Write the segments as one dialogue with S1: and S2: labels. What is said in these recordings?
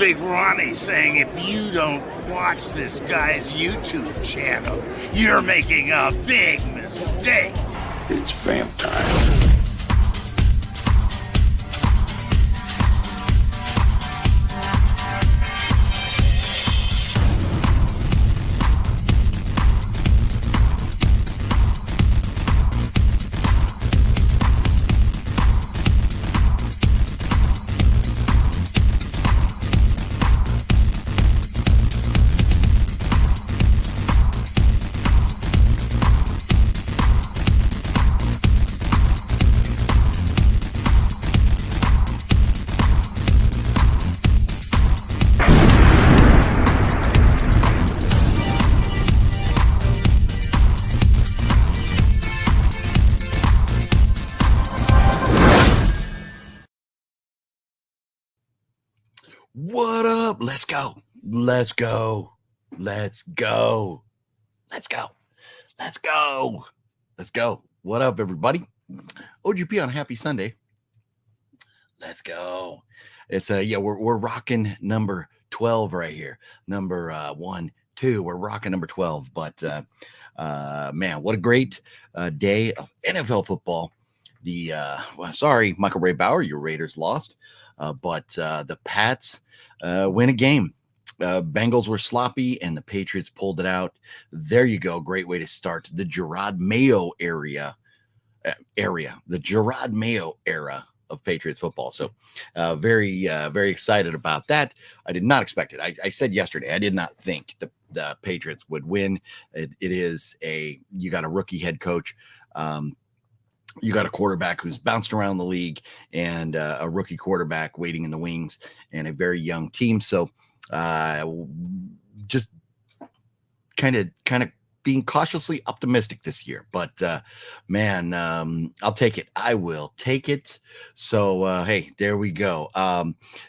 S1: Big Ronnie saying if you don't watch this guy's YouTube channel, you're making a big mistake.
S2: It's vamp time.
S3: What up? Let's go. Let's go. Let's go. Let's go. Let's go. Let's go. What up, everybody? OGP on a happy Sunday. Let's go. It's we're rocking number 12 right here. Number 1, 2. We're rocking number 12. But man, what a great day of NFL football. Sorry, Michael Ray Bauer, your Raiders lost. But the Pats win a game. Bengals were sloppy and the Patriots pulled it out. There you go. Great way to start the Gerard Mayo area, the Gerard Mayo era of Patriots football. So very excited about that. I did not expect it. I said yesterday, I did not think the Patriots would win. You got a rookie head coach. You got a quarterback who's bounced around the league and a rookie quarterback waiting in the wings and a very young team. So just kind of being cautiously optimistic this year. But man, I'll take it. I will take it. So, hey, there we go.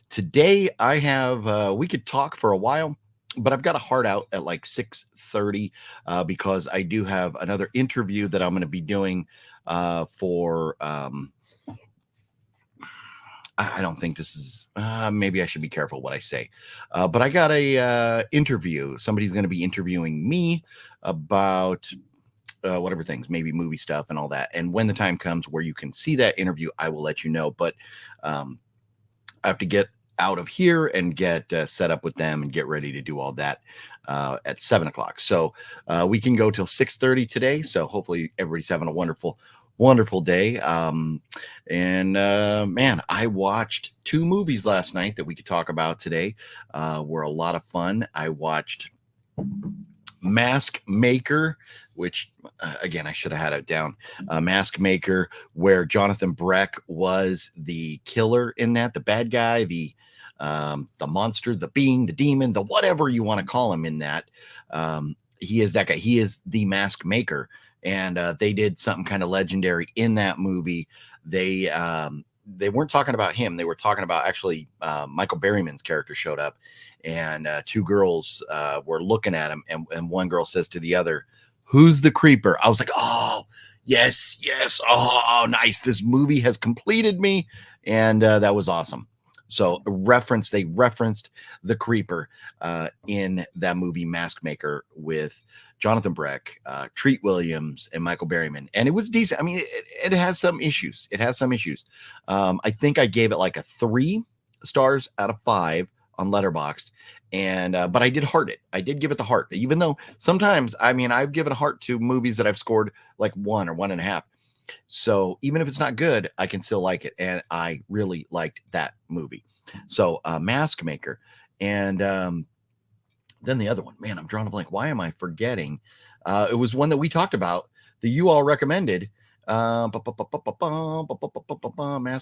S3: Today I have, we could talk for a while, but I've got a heart out at like 6:30 because I do have another interview that I'm going to be doing for I don't think this is maybe I should be careful what I say, but I got a interview. Somebody's going to be interviewing me about whatever things, maybe movie stuff and all that. And when the time comes where you can see that interview, I will let you know. But I have to get out of here and get set up with them and get ready to do all that at 7:00. So we can go till 6:30 today. So hopefully everybody's having a wonderful day. Man, I watched 2 movies last night that we could talk about today. Were a lot of fun. I watched Mask Maker, which again, I should have had it down. Mask Maker, where Jonathan Breck was the killer in that, the bad guy, the monster, the being, the demon, the whatever you want to call him in that. He is that guy. He is the Mask Maker. And they did something kind of legendary in that movie. They weren't talking about him. They were talking about actually Michael Berryman's character showed up, and 2 girls were looking at him, and one girl says to the other, "Who's the creeper?" I was like, "Oh, yes. Oh, nice. This movie has completed me." And that was awesome. So they referenced the creeper in that movie Mask Maker with Jonathan Breck, Treat Williams, and Michael Berryman. And it was decent. I mean, it has some issues. I think I gave it like a 3 stars out of 5 on Letterboxd. And but I did heart it. I did give it the heart, even though sometimes, I mean, I've given a heart to movies that I've scored like 1 or 1.5. So even if it's not good, I can still like it. And I really liked that movie. So Mask Maker. And then the other one, man, I'm drawing a blank. Why am I forgetting? It was one that we talked about that you all recommended. Mask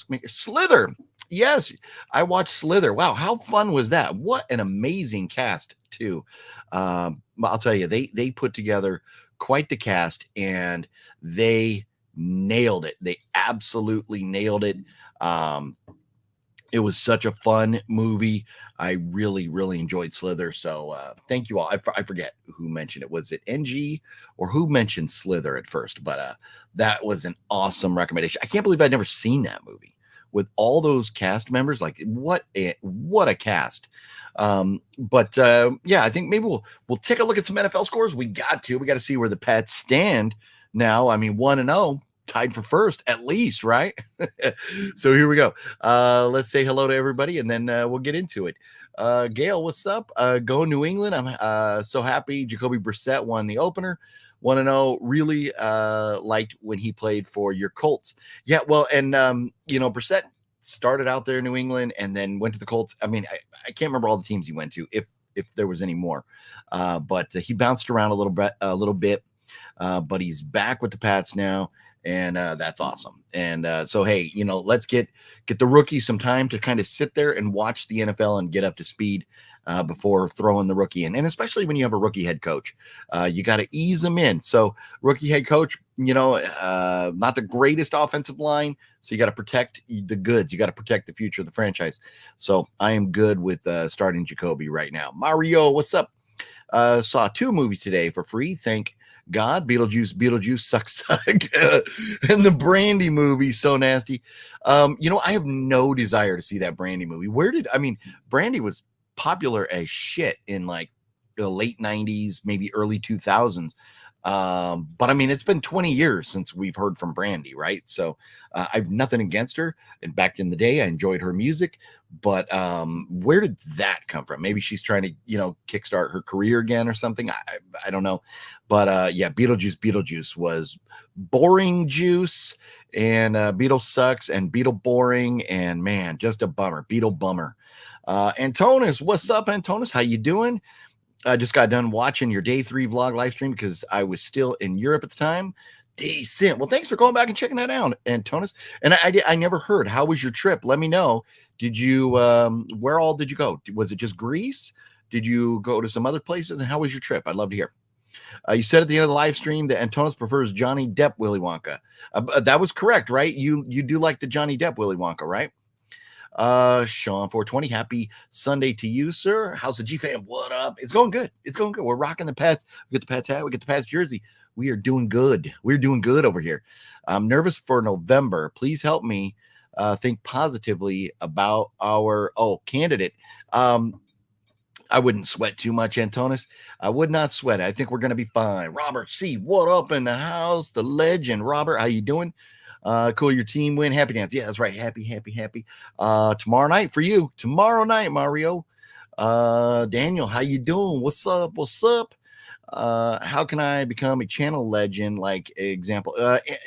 S3: Maker. Slither. Yes, I watched Slither. Wow, how fun was that? What an amazing cast too. I'll tell you, they put together quite the cast, and they nailed it. They absolutely nailed it. It was such a fun movie. I really enjoyed Slither. So thank you all. I forget who mentioned it. Was it NG or who mentioned Slither at first? But that was an awesome recommendation. I can't believe I'd never seen that movie. with all those cast members. Like what a cast. Yeah, I think maybe we'll take a look at some NFL scores. We got to see where the Pats stand now. I mean, 1-0, tied for first at least, right? So here we go. Let's say hello to everybody, and then we'll get into it. Gale, what's up? Go New England. I'm so happy Jacoby Brissett won the opener. 1-0. Really liked when he played for your Colts. Yeah, well, and Brissett started out there in New England and then went to the Colts. I mean, I can't remember all the teams he went to, if there was any more. But he bounced around a little bit. But he's back with the Pats now, and that's awesome. And so hey, let's get the rookie some time to kind of sit there and watch the NFL and get up to speed before throwing the rookie in. And especially when you have a rookie head coach, you got to ease them in. So rookie head coach, not the greatest offensive line, so you got to protect the goods. You got to protect the future of the franchise. So I am good with starting Jacoby right now. Mario, what's up? Saw 2 movies today for free. Thank God. Beetlejuice sucks. And the Brandy movie, so nasty. I have no desire to see that Brandy movie. Brandy was popular as shit in like the late 90s, maybe early 2000s. But I mean, it's been 20 years since we've heard from Brandy, right? So I've nothing against her. And back in the day, I enjoyed her music. But where did that come from? Maybe she's trying to, kickstart her career again or something. I don't know. But yeah, Beetlejuice was boring juice, and Beetle sucks, and Beetle boring, and man, just a bummer. Beetle bummer. Antonis, what's up, Antonis? How you doing? I just got done watching your day 3 vlog live stream because I was still in Europe at the time. Decent. Well, thanks for going back and checking that out, Antonis. And I never heard. How was your trip? Let me know. Did you, where all did you go? Was it just Greece? Did you go to some other places? And how was your trip? I'd love to hear. You said at the end of the live stream that Antonis prefers Johnny Depp Willy Wonka. That was correct, right? You do like the Johnny Depp Willy Wonka, right? Sean 420, happy Sunday to you, sir. How's the G fam? What up? It's going good. We're rocking the Pats. We get the Pats hat. We get the Pats jersey. We are doing good. We're doing good over here. I'm nervous for November. Please help me think positively about our candidate. I wouldn't sweat too much, Antonis. I would not sweat. I think we're going to be fine. Robert C, what up in the house? The legend. Robert, how you doing? Cool, your team win. Happy dance. Yeah, that's right. Happy. Tomorrow night for you. Tomorrow night, Mario. Daniel, how you doing? What's up? How can I become a channel legend? Like example,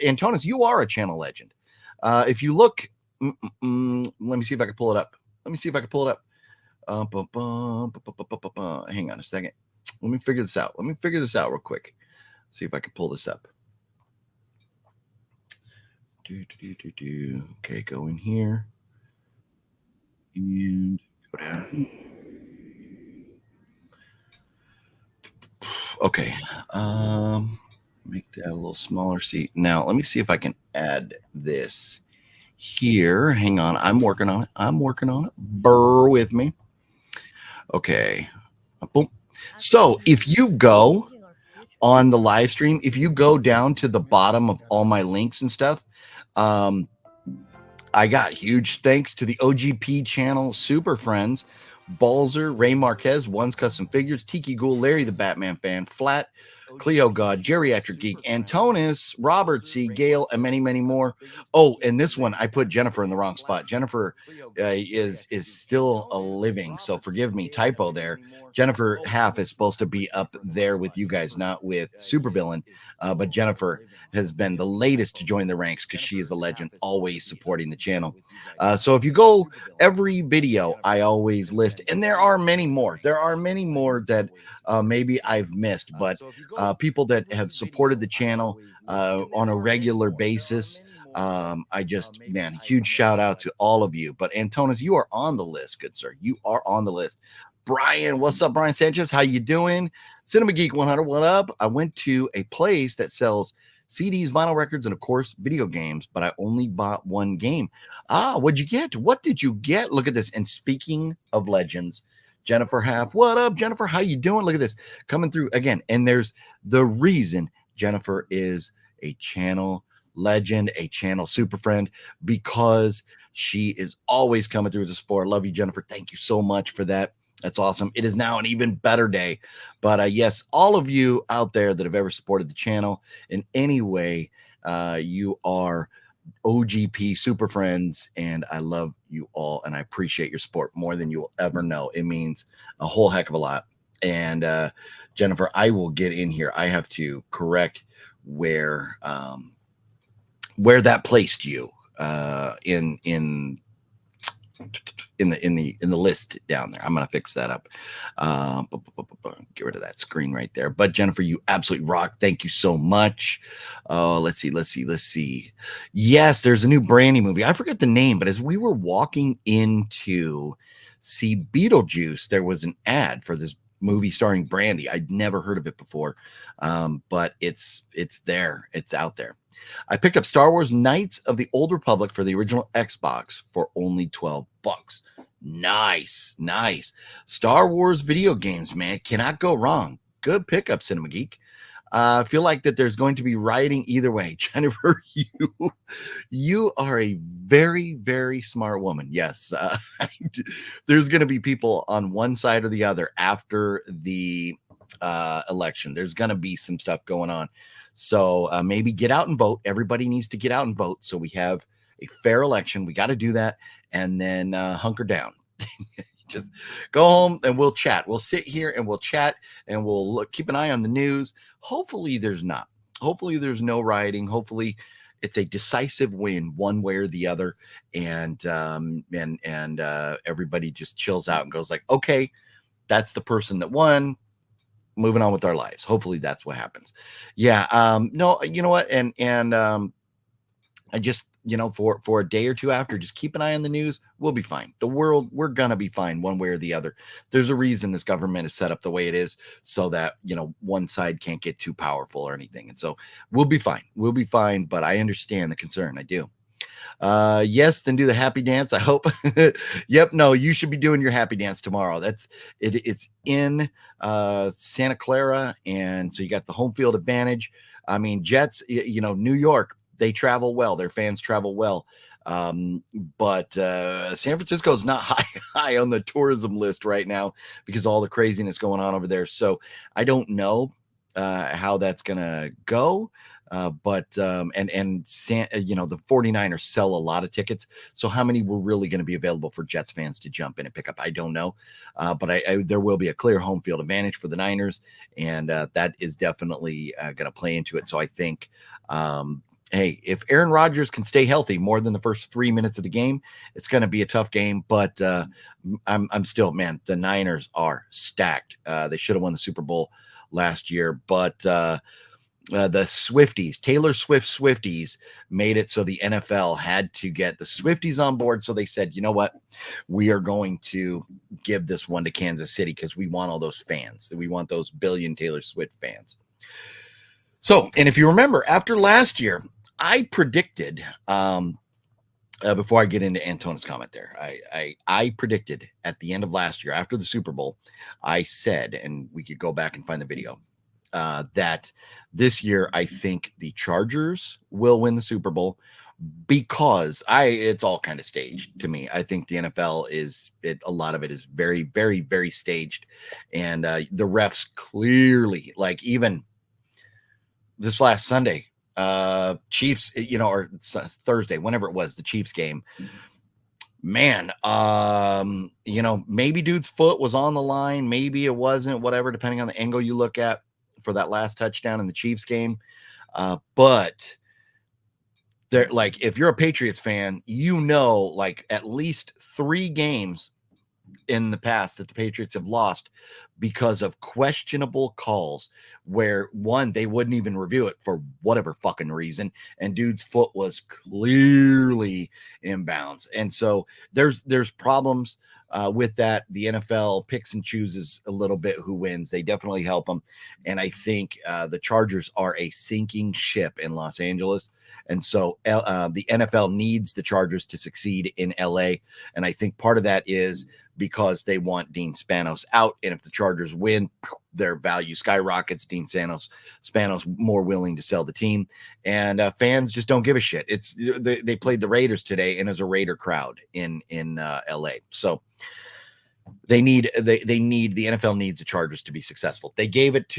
S3: Antonis, you are a channel legend. If you look, let me see if I can pull it up. Hang on a second. Let me figure this out. Real quick. See if I can pull this up. Okay, go in here and go down. Okay, make that a little smaller. See, now let me see if I can add this here. Hang on, I'm working on it. Burr with me. Okay, boom. So if you go on the live stream, if you go down to the bottom of all my links and stuff, I got huge thanks to the OGP channel, Super Friends, Balzer, Ray Marquez, One's Custom Figures, TikiGhoul, Larry the Batman Fan, Flatt, Cleo, Gawd, Geriatric Geek, Antonis, Robert C, Gale, and many, many more. Oh, and this one, I put Jennifer in the wrong spot. Jennifer is still a living, so forgive me, typo there. Jennifer Half is supposed to be up there with you guys, not with Supervillain, but Jennifer has been the latest to join the ranks because she is a legend, always supporting the channel. So if you go every video, I always list, and there are many more. That maybe I've missed, but people that have supported the channel on a regular basis. Huge shout out to all of you. But Antonis, you are on the list, good sir. You are on the list. Brian, what's up, Brian Sanchez? How you doing? Cinema Geek 100, what up? I went to a place that sells CDs, vinyl records, and of course, video games, but I only bought one game. What'd you get? What did you get? Look at this. And speaking of legends, Jennifer Half, what up, Jennifer? How you doing? Look at this coming through again. And there's the reason Jennifer is a channel legend, a channel super friend, because She is always coming through as a support. Love you, Jennifer. Thank you so much for that. That's awesome. It is now an even better day. But yes, all of you out there that have ever supported the channel in any way, you are OGP super friends, and I love you all, and I appreciate your support more than you will ever know. It means a whole heck of a lot. And Jennifer, I will get in here. I have to correct where that placed you in the list down there. I'm gonna fix that up. Get rid of that screen right there. But Jennifer, you absolutely rock. Thank you so much. Let's see. Yes, there's a new Brandy movie. I forget the name, but as we were walking in to see Beetlejuice, there was an ad for this movie starring Brandy. I'd never heard of it before, but it's there. It's out there. I picked up Star Wars Knights of the Old Republic for the original Xbox for only $12. Nice. Star Wars video games, man. Cannot go wrong. Good pickup, Cinema Geek. I feel like that there's going to be rioting either way. Jennifer, you are a very, very smart woman. Yes, there's going to be people on one side or the other after the election. There's going to be some stuff going on. So maybe get out and vote. Everybody needs to get out and vote so we have a fair election. We got to do that, and then hunker down. Just go home and we'll chat. We'll sit here and we'll chat, and we'll keep an eye on the news. Hopefully there's not. Hopefully there's no rioting. Hopefully it's a decisive win one way or the other, and everybody just chills out and goes like, okay, that's the person that won. Moving on with our lives. Hopefully that's what happens. Yeah. No, you know what? And I just, for a day or two after, just keep an eye on the news. We'll be fine. The world, we're going to be fine one way or the other. There's a reason this government is set up the way it is so that, one side can't get too powerful or anything. And so we'll be fine. We'll be fine. But I understand the concern. I do. Yes, then do the happy dance. I hope. Yep. No, you should be doing your happy dance tomorrow. It's in Santa Clara, and so you got the home field advantage. I mean, Jets, New York, they travel well. Their fans travel well. But San Francisco is not high on the tourism list right now because of all the craziness going on over there. So I don't know how that's gonna go. But the 49ers sell a lot of tickets. So how many were really going to be available for Jets fans to jump in and pick up? I don't know. But there will be a clear home field advantage for the Niners. And that is definitely going to play into it. So I think, hey, if Aaron Rodgers can stay healthy more than the first 3 minutes of the game, it's going to be a tough game. But I'm still, man, the Niners are stacked. They should have won the Super Bowl last year, but the Swifties, Taylor Swift Swifties, made it so the NFL had to get the Swifties on board. So they said, you know what? We are going to give this one to Kansas City because we want all those fans. We want those billion Taylor Swift fans. So, and if you remember, after last year, I predicted, before I get into Antonis' comment there, I predicted at the end of last year, after the Super Bowl, I said, and we could go back and find the video, that this year I think the Chargers will win the Super Bowl because it's all kind of staged to me. I think the NFL a lot of it is very, very, very staged, and the refs clearly, like even this last Sunday, Chiefs, or Thursday, whenever it was, the Chiefs game, man, maybe dude's foot was on the line, maybe it wasn't, whatever, depending on the angle you look at for that last touchdown in the Chiefs game. But they're like, if you're a Patriots fan, like at least 3 games in the past that the Patriots have lost because of questionable calls where, one, they wouldn't even review it for whatever fucking reason, and dude's foot was clearly inbounds. And so there's problems with that. The NFL picks and chooses a little bit who wins. They definitely help them. And I think the Chargers are a sinking ship in Los Angeles. And so the NFL needs the Chargers to succeed in LA. And I think part of that is because they want Dean Spanos out. And if the Chargers win, their value skyrockets. Dean Spanos more willing to sell the team. And fans just don't give a shit. They played the Raiders today, and there's a Raider crowd in LA. So the NFL needs the Chargers to be successful. They gave it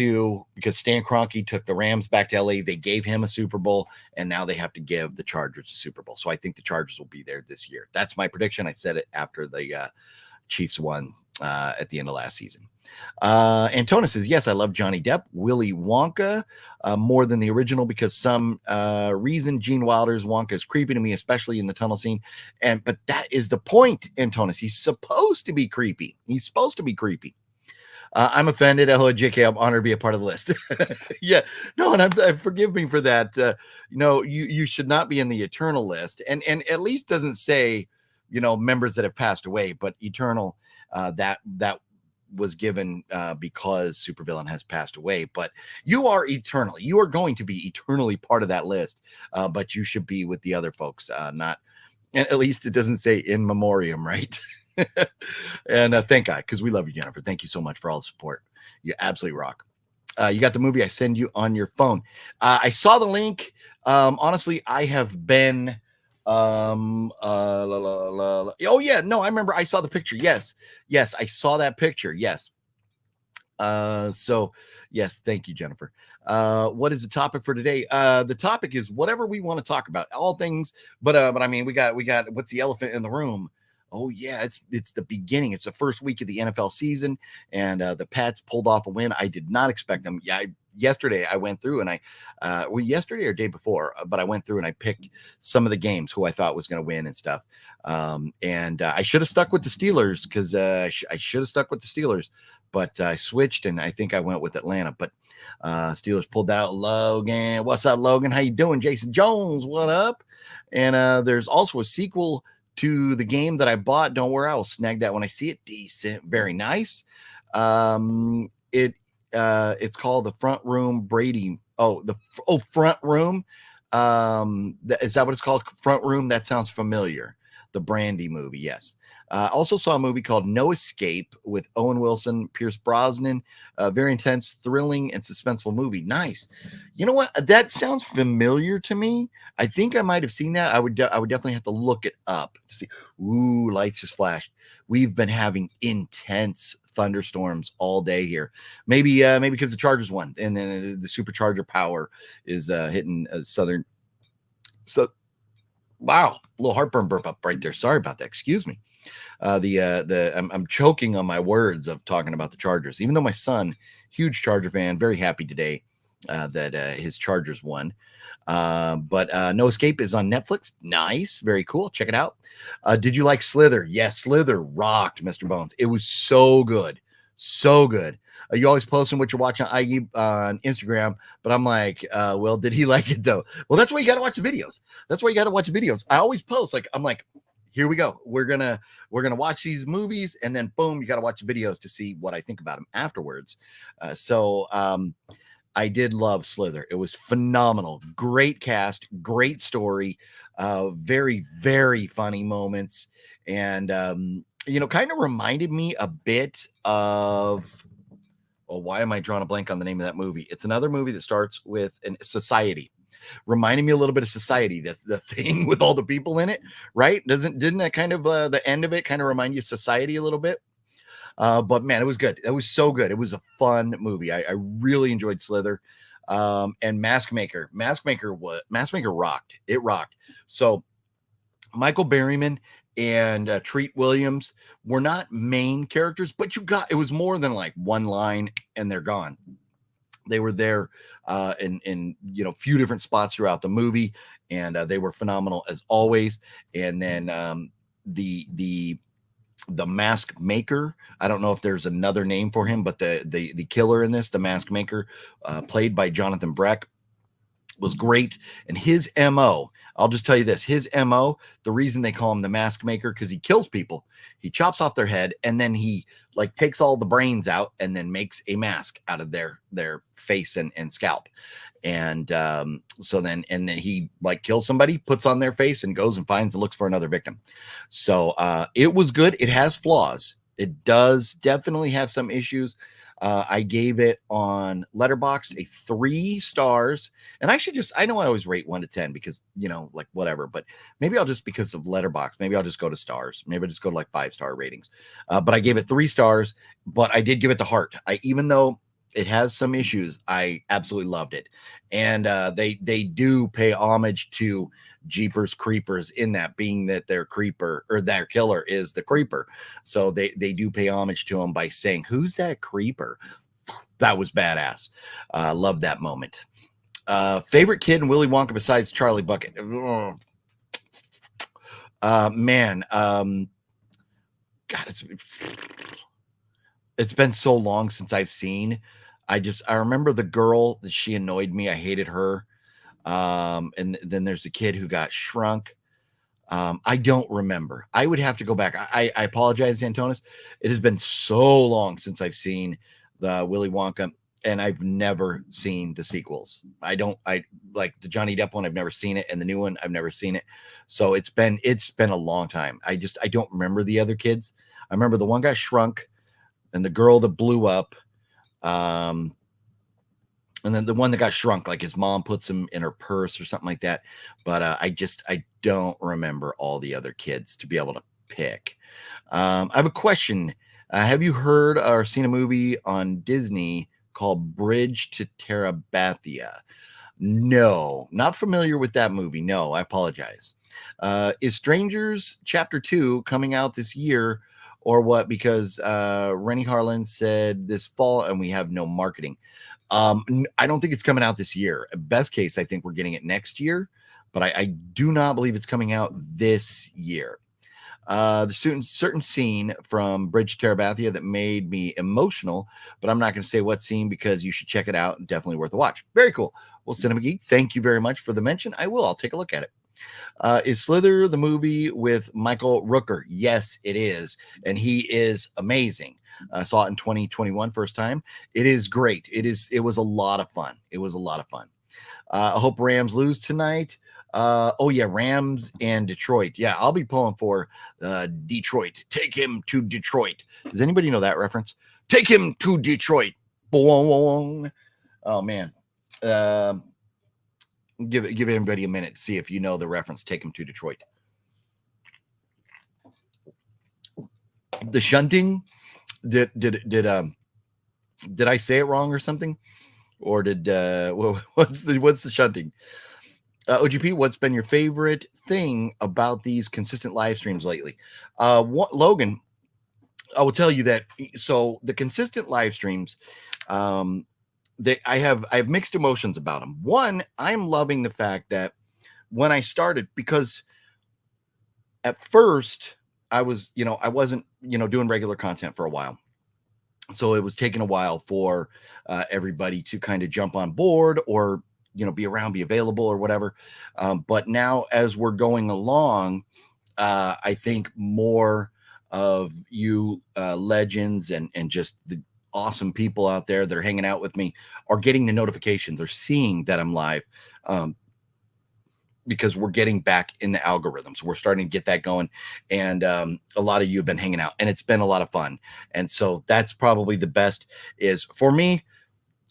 S3: because Stan Kroenke took the Rams back to LA. They gave him a Super Bowl, and now they have to give the Chargers a Super Bowl. So I think the Chargers will be there this year. That's my prediction. I said it after the Chiefs won at the end of last season. Antonis says, yes, I love Johnny Depp, Willy Wonka more than the original because some reason Gene Wilder's Wonka is creepy to me, especially in the tunnel scene. But that is the point, Antonis. He's supposed to be creepy. I'm offended. Hello, JK. I'm honored to be a part of the list. Yeah, no, and forgive me for that. You should not be in the eternal list, and at least doesn't say, members that have passed away, but eternal. That was given because Supervillain has passed away, but you are eternal. You are going to be eternally part of that list, but you should be with the other folks, not, at least it doesn't say in memoriam, right? And thank God, because we love you, Jennifer. Thank you so much for all the support. You absolutely rock. You got the movie I send you on your phone. I saw the link. Honestly, I have been oh yeah, no, I remember I saw the picture. Yes, I saw that picture. Yes. So yes, thank you, Jennifer. What is the topic for today? The topic is whatever we want to talk about, all things, but I mean, we got what's the elephant in the room? Oh yeah, it's the beginning. It's the first week of the NFL season, and the Pats pulled off a win. I did not expect them. Yeah, yesterday I went through and yesterday or day before, but I went through and I picked some of the games who I thought was going to win and stuff. And I should have stuck with the Steelers because I should have stuck with the Steelers, but I switched and I think I went with Atlanta. But Steelers pulled out. Logan, what's up, Logan? How you doing? Jason Jones, what up? And there's also a sequel to the game that I bought. Don't worry, I will snag that when I see it. Decent, very nice. It's called the Front Room Brady. Front Room. Is that what it's called? Front Room. That sounds familiar. The Brandy movie. Yes. Also saw a movie called No Escape with Owen Wilson, Pierce Brosnan. Very intense, thrilling, and suspenseful movie. Nice. You know what? That sounds familiar to me. I think I might have seen that. I would definitely have to look it up to see. Ooh, lights just flashed. We've been having intense thunderstorms all day here. Maybe because the Chargers won, and then the supercharger power is hitting southern. So, wow, a little heartburn burp up right there. Sorry about that. Excuse me. I'm choking on my words of talking about the Chargers, even though my son, huge Charger fan, very happy today that his Chargers won. But No Escape is on Netflix. Nice. Very cool. Check it out. Did you like Slither? Yes, Slither rocked, Mr. Bones. It was so good. So good. You always posting what you're watching on IE on Instagram, but I'm like, well, did he like it though? Well, that's why you got to watch the videos. That's why you got to watch the videos. I always post I'm like, here we go. We're gonna watch these movies, and then boom, you got to watch the videos to see what I think about them afterwards. I did love Slither. It was phenomenal. Great cast, great story, very, very funny moments, and kind of reminded me a bit of. Oh, why am I drawing a blank on the name of that movie? It's another movie that starts with Society. Reminding me a little bit of Society, the thing with all the people in it, right? Didn't that kind of the end of it kind of remind you of Society a little bit? But man, it was good. It was so good. It was a fun movie. I really enjoyed Slither. And Mask Maker rocked. It rocked. So Michael Berryman and Treat Williams were not main characters, but it was more than like one line and they're gone. They were there in few different spots throughout the movie, and they were phenomenal as always. And then the Mask Maker, I don't know if there's another name for him, but the killer in this, the Mask Maker, played by Jonathan Breck, was great. And his MO, I'll just tell you this, his MO, the reason they call him the Mask Maker, because he kills people. He chops off their head, and then he takes all the brains out and then makes a mask out of their face and scalp. And then he kills somebody, puts on their face, and goes and finds and looks for another victim. So it was good. It has flaws. It does definitely have some issues. I gave it on Letterboxd a 3 stars, and I know I always rate 1 to 10 because, like whatever, but maybe I'll just, because of Letterboxd, maybe I'll just go to stars. Maybe I'll just go to like 5-star ratings. But I gave it 3 stars, but I did give it the heart. Even though it has some issues, I absolutely loved it. And they do pay homage to Jeepers Creepers in that, being that their creeper or their killer is the creeper. So they do pay homage to him by saying, "Who's that creeper?" That was badass. Love that moment. Favorite kid in Willy Wonka besides Charlie Bucket? Man, God, it's been so long since I've seen. I remember the girl that she annoyed me. I hated her. And then there's a kid who got shrunk. I don't remember. I would have to go back. I apologize, Antonis. It has been so long since I've seen the Willy Wonka, and I've never seen the sequels. I like the Johnny Depp one. I've never seen it, and the new one, I've never seen it. So it's been a long time. I don't remember the other kids. I remember the one got shrunk, and the girl that blew up. And then the one that got shrunk, like his mom puts him in her purse or something like that. But I don't remember all the other kids to be able to pick. I have a question. Have you heard or seen a movie on Disney called Bridge to Terabithia? No, not familiar with that movie. No, I apologize. Is Strangers Chapter 2 coming out this year or what? Because Rennie Harlan said this fall and we have no marketing. I don't think it's coming out this year. Best case, I think we're getting it next year, but I do not believe it's coming out this year. The certain scene from Bridge to Terabithia that made me emotional, but I'm not going to say what scene because you should check it out. Definitely worth a watch. Very cool. Well, Cinema Geek, thank you very much for the mention. I'll take a look at it. Is Slither the movie with Michael Rooker? Yes, it is. And he is amazing. I saw it in 2021 first time. It is great. It was a lot of fun. I hope Rams lose tonight. Oh yeah, Rams and Detroit. Yeah, I'll be pulling for Detroit. Take him to Detroit. Does anybody know that reference? Take him to Detroit. Boing. Oh man. Give everybody a minute to see if you know the reference. Take him to Detroit. The shunting. Did I say it wrong or something? Or what's the shunting? OGP, what's been your favorite thing about these consistent live streams lately? Logan, I will tell you that. So the consistent live streams, I have mixed emotions about them. One, I'm loving the fact that when I started, because at first I wasn't, doing regular content for a while. So it was taking a while for everybody to kind of jump on board or, be around, be available or whatever. But now as we're going along, I think more of you legends and just the awesome people out there that are hanging out with me are getting the notifications or seeing that I'm live. Because we're getting back in the algorithms. We're starting to get that going. And a lot of you have been hanging out and it's been a lot of fun. And so that's probably the best is for me.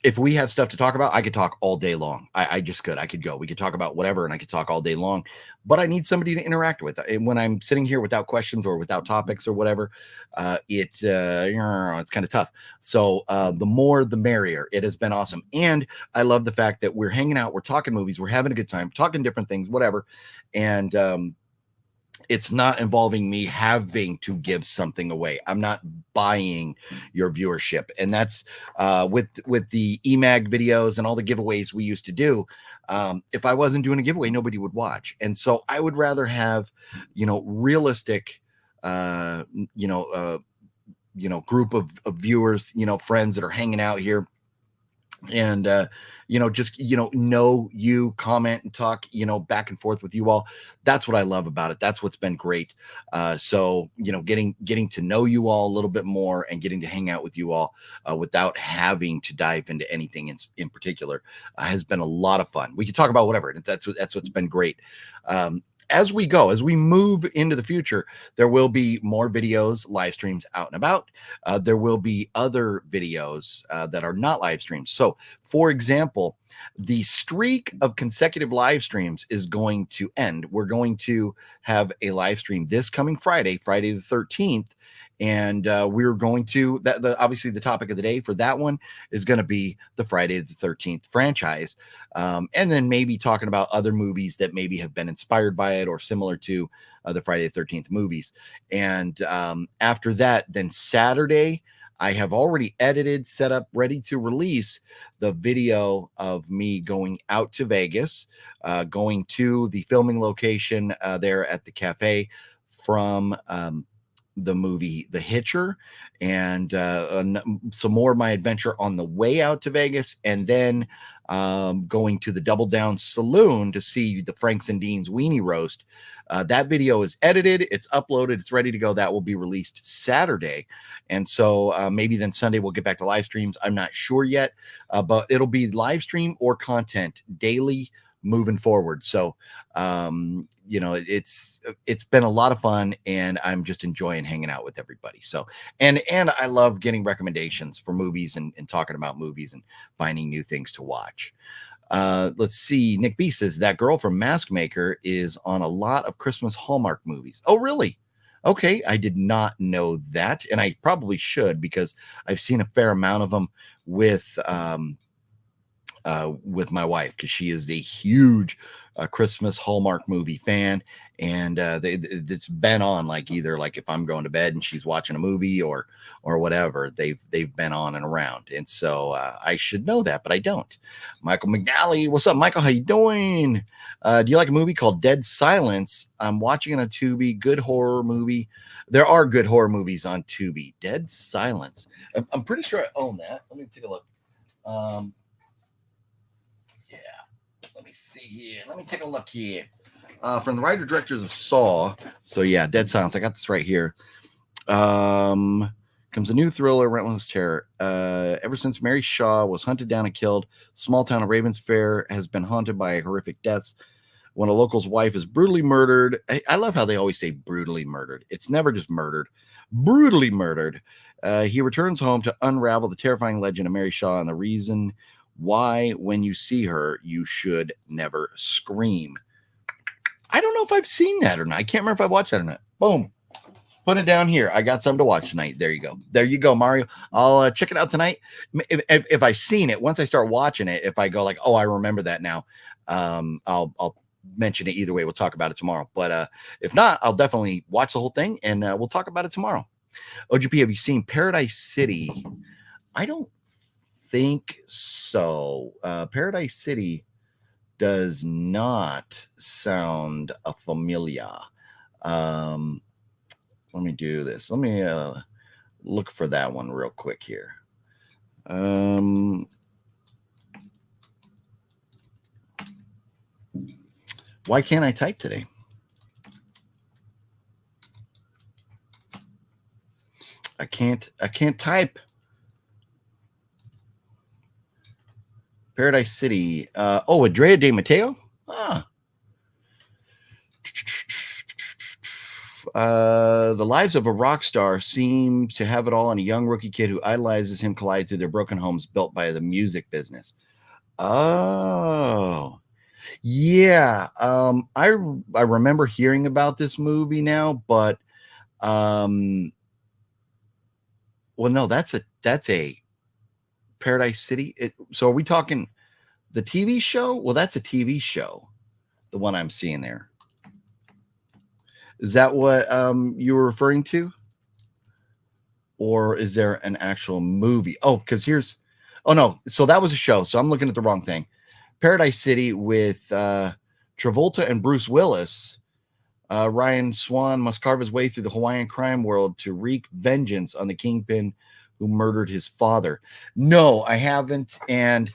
S3: If we have stuff to talk about, I could talk all day long. I just could. I could go. We could talk about whatever, and I could talk all day long. But I need somebody to interact with. And when I'm sitting here without questions or without topics or whatever, it's kind of tough. So the more, the merrier. It has been awesome, and I love the fact that we're hanging out, we're talking movies, we're having a good time, talking different things, whatever, and it's not involving me having to give something away. I'm not buying your viewership. And that's with the EMAG videos and all the giveaways we used to do. If I wasn't doing a giveaway, nobody would watch. And so I would rather have, realistic, group of viewers, friends that are hanging out here. And just know you, comment and talk back and forth with you all. That's what I love about it. That's what's been great. So getting to know you all a little bit more and getting to hang out with you all without having to dive into anything in particular has been a lot of fun. We can talk about whatever. That's what's been great. as we move into the future, there will be more videos, live streams out and about. There will be other videos that are not live streams. So, for example, the streak of consecutive live streams is going to end. We're going to have a live stream this coming Friday, Friday the 13th. And we're going to obviously the topic of the day for that one is going to be the Friday the 13th franchise, and then maybe talking about other movies that maybe have been inspired by it or similar to the Friday the 13th movies. And after that, then Saturday, I have already edited, set up, ready to release the video of me going out to Vegas, going to the filming location there at the cafe from the movie The Hitcher, and some more of my adventure on the way out to Vegas, and then going to the Double Down Saloon to see the Franks and Dean's Weenie Roast. That video is edited, it's uploaded, it's ready to go. That will be released Saturday. And so maybe then Sunday we'll get back to live streams. I'm not sure yet, but it'll be live stream or content daily moving forward. So it's been a lot of fun, and I'm just enjoying hanging out with everybody. So and I love getting recommendations for movies and talking about movies and finding new things to watch. Let's see. Nick B says that girl from Mask Maker is on a lot of Christmas Hallmark movies. Oh, really? Okay, I did not know that, and I probably should, because I've seen a fair amount of them with my wife, because she is a huge Christmas Hallmark movie fan, and it's been on either if I'm going to bed and she's watching a movie or whatever, they've been on and around. And so I should know that, but I don't. Michael McNally, what's up, Michael? How you doing? Do you like a movie called Dead Silence? I'm watching it on Tubi. Good horror movie. There are good horror movies on Tubi. Dead Silence. I'm pretty sure I own that. Let me take a look. Let me see here. Let me take a look here. From the writer-directors of Saw. So yeah, Dead Silence. I got this right here. Comes a new thriller, relentless terror. Ever since Mary Shaw was hunted down and killed, small town of Ravens Fair has been haunted by horrific deaths. When a local's wife is brutally murdered. I love how they always say brutally murdered. It's never just murdered. Brutally murdered. He returns home to unravel the terrifying legend of Mary Shaw and the reason why, when you see her, you should never scream. I don't know if I've seen that or not. I can't remember if I watched that or not. Boom. Put it down here. I got something to watch tonight. There you go. There you go, Mario. I'll check it out tonight. If I've seen it, once I start watching it, if I go oh, I remember that now, I'll mention it either way. We'll talk about it tomorrow. But if not, I'll definitely watch the whole thing, and we'll talk about it tomorrow. OGP, have you seen Paradise City? I don't think so. Paradise City does not sound familiar. Let me do this. Let me look for that one real quick here. Why can't I type today? I can't type. Paradise City. Andrea De Matteo. The lives of a rock star seem to have it all, and a young rookie kid who idolizes him collide through their broken homes built by the music business. Oh, yeah. I remember hearing about this movie now, but well, no, that's a Paradise City. So are we talking the TV show? Well, that's a TV show. The one I'm seeing there. Is that what you were referring to? Or is there an actual movie? Oh, because oh no. So that was a show. So I'm looking at the wrong thing. Paradise City with Travolta and Bruce Willis. Ryan Swan must carve his way through the Hawaiian crime world to wreak vengeance on the kingpin who murdered his father. No, I haven't. And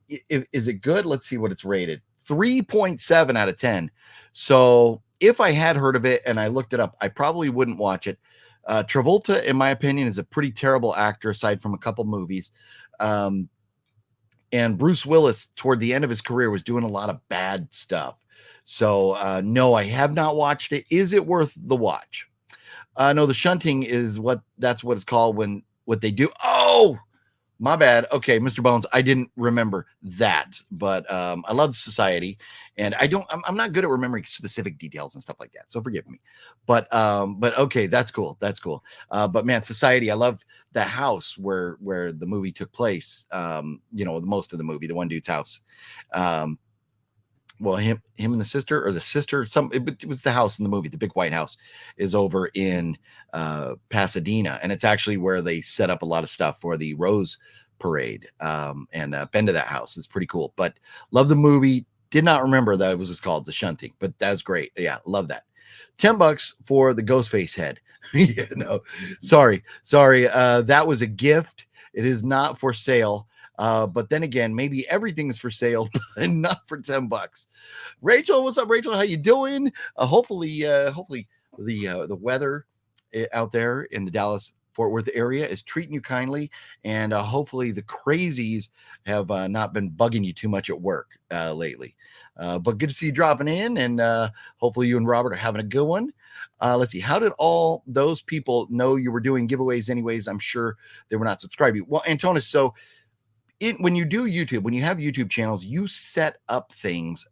S3: is it good? Let's see what it's rated. 3.7 out of 10. So if I had heard of it and I looked it up, I probably wouldn't watch it. Travolta, in my opinion, is a pretty terrible actor, aside from a couple movies. And Bruce Willis, toward the end of his career, was doing a lot of bad stuff. So no, I have not watched it. Is it worth the watch? No, the shunting is that's what it's called when what they do. Oh, my bad. Okay, Mr. Bones, I didn't remember that, but I love Society, and I'm not good at remembering specific details and stuff like that, so forgive me. But okay, that's cool. That's cool. But man, Society, I love the house where the movie took place. Most of the movie, the one dude's house. Um, well, him and the sister, or the sister, it was the house in the movie, the big white house is over in Pasadena, and it's actually where they set up a lot of stuff for the Rose Parade. And been to that house. It's pretty cool. But love the movie. Did not remember that it was just called The Shunting, but that's great. Yeah, love that. $10 for the Ghostface head. Yeah, no, sorry. That was a gift. It is not for sale. But then again, maybe everything is for sale, but not for $10. Rachel, what's up, Rachel? How you doing? Hopefully the weather out there in the Dallas Fort Worth area is treating you kindly, and hopefully the crazies have not been bugging you too much at work lately. But good to see you dropping in, and hopefully you and Robert are having a good one. Let's see. How did all those people know you were doing giveaways anyways? I'm sure they were not subscribing. Well, Antonis, so when you do YouTube, when you have YouTube channels, you set up things.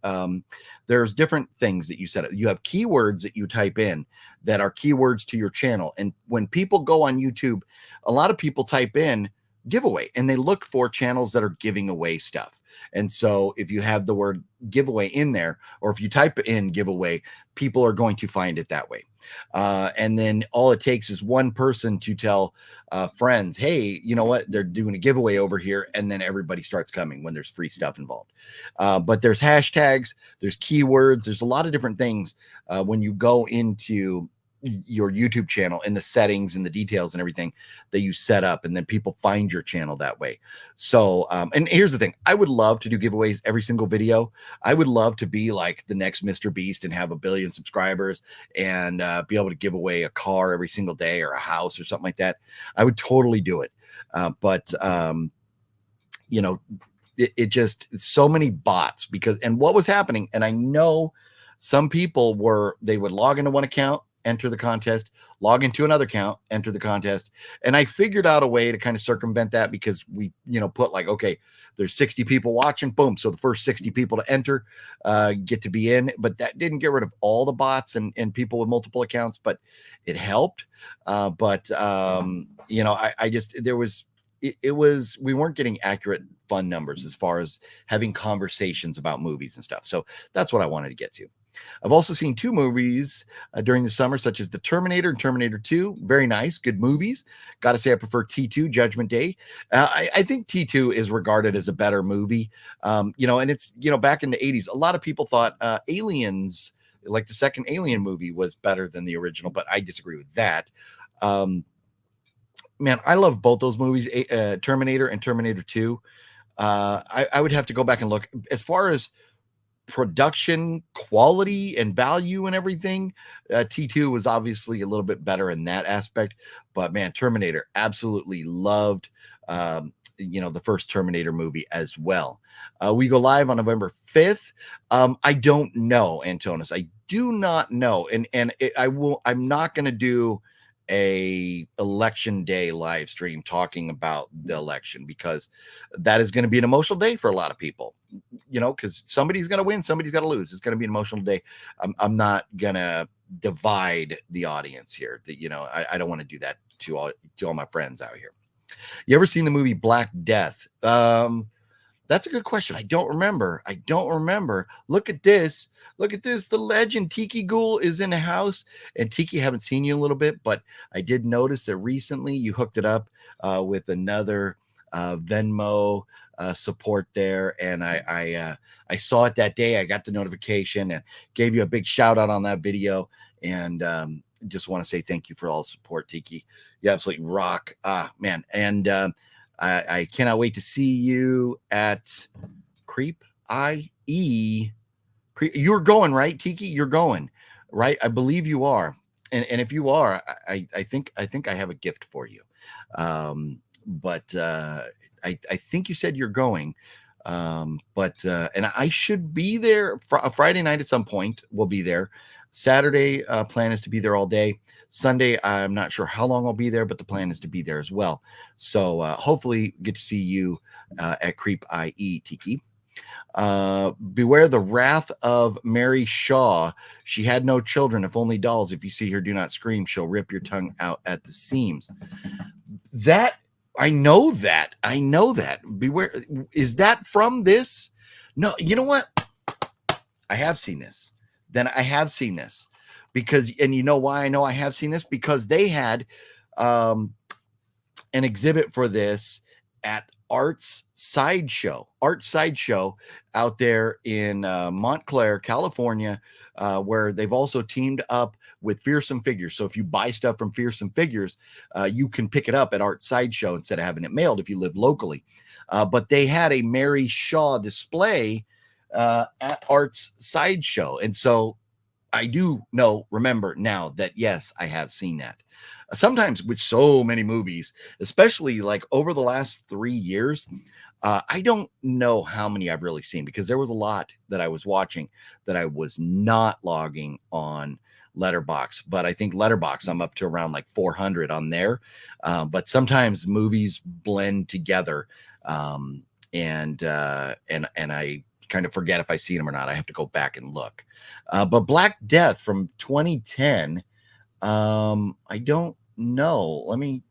S3: There's different things that you set up. You have keywords that you type in that are keywords to your channel. And when people go on YouTube, a lot of people type in giveaway and they look for channels that are giving away stuff. And so if you have the word giveaway in there, or if you type in giveaway, people are going to find it that way. And then all it takes is one person to tell friends, hey, you know what? They're doing a giveaway over here. And then everybody starts coming when there's free stuff involved. But there's hashtags, there's keywords, there's a lot of different things when you go into your YouTube channel and the settings and the details and everything that you set up, and then people find your channel that way. So and here's the thing, I would love to do giveaways every single video. I would love to be like the next Mr. Beast and have 1 billion subscribers and be able to give away a car every single day or a house or something like that. I would totally do it. But it just, so many bots, because, and what was happening, and I know some people they would log into one account, enter the contest, log into another account, enter the contest. And I figured out a way to kind of circumvent that, because we, put like, okay, there's 60 people watching, boom. So the first 60 people to enter get to be in, but that didn't get rid of all the bots and people with multiple accounts, but it helped. We weren't getting accurate fun numbers as far as having conversations about movies and stuff. So that's what I wanted to get to. I've also seen 2 movies during the summer, such as The Terminator and Terminator 2. Very nice, good movies. Got to say, I prefer T2, Judgment Day. I think T2 is regarded as a better movie. And it's, back in the 80s, a lot of people thought Aliens, like the second Alien movie, was better than the original, but I disagree with that. Man, I love both those movies, Terminator and Terminator 2. I would have to go back and look. As far as production quality and value and everything, T2 was obviously a little bit better in that aspect, but man, Terminator, absolutely loved the first Terminator movie as well. We go live on November 5th. I don't know, Antonis, I do not know, I'm not going to do a election day live stream talking about the election, because that is going to be an emotional day for a lot of people, because somebody's going to win, somebody's got to lose. It's going to be an emotional day. I'm not going to divide the audience here. I don't want to do that to all my friends out here. You ever seen the movie Black Death? That's a good question. I don't remember. Look at this. The legend TikiGhoul is in the house. And Tiki, haven't seen you in a little bit, but I did notice that recently you hooked it up with another Venmo support there. And I saw it that day. I got the notification and gave you a big shout out on that video. And just want to say thank you for all the support, Tiki. You absolutely rock. Man. And I cannot wait to see you at Creep I.E. You're going, right, Tiki? You're going, right? I believe you are. And if you are, I think I have a gift for you. But I think you said you're going. And I should be there Friday night at some point. We'll be there. Saturday plan is to be there all day. Sunday, I'm not sure how long I'll be there, but the plan is to be there as well. So hopefully get to see you at Creep I.E, Tiki. Beware the wrath of Mary Shaw. She had no children, if only dolls. If you see her, do not scream. She'll rip your tongue out at the seams. That I know that. Beware. Is that from this? No, you know what? I have seen this. Then I have seen this because, and you know why I know I have seen this? Because they had an exhibit for this at Art Sideshow out there in Montclair, California, where they've also teamed up with Fearsome Figures. So if you buy stuff from Fearsome Figures, you can pick it up at Art Sideshow instead of having it mailed if you live locally. But they had a Mary Shaw display at Art's Sideshow. And so I do remember now that, yes, I have seen that. Sometimes with so many movies, especially like over the last 3 years, I don't know how many I've really seen because there was a lot that I was watching that I was not logging on Letterboxd. But I think Letterboxd, I'm up to around like 400 on there. But sometimes movies blend together, and I kind of forget if I've seen them or not. I have to go back and look. But Black Death from 2010. I don't know. Let me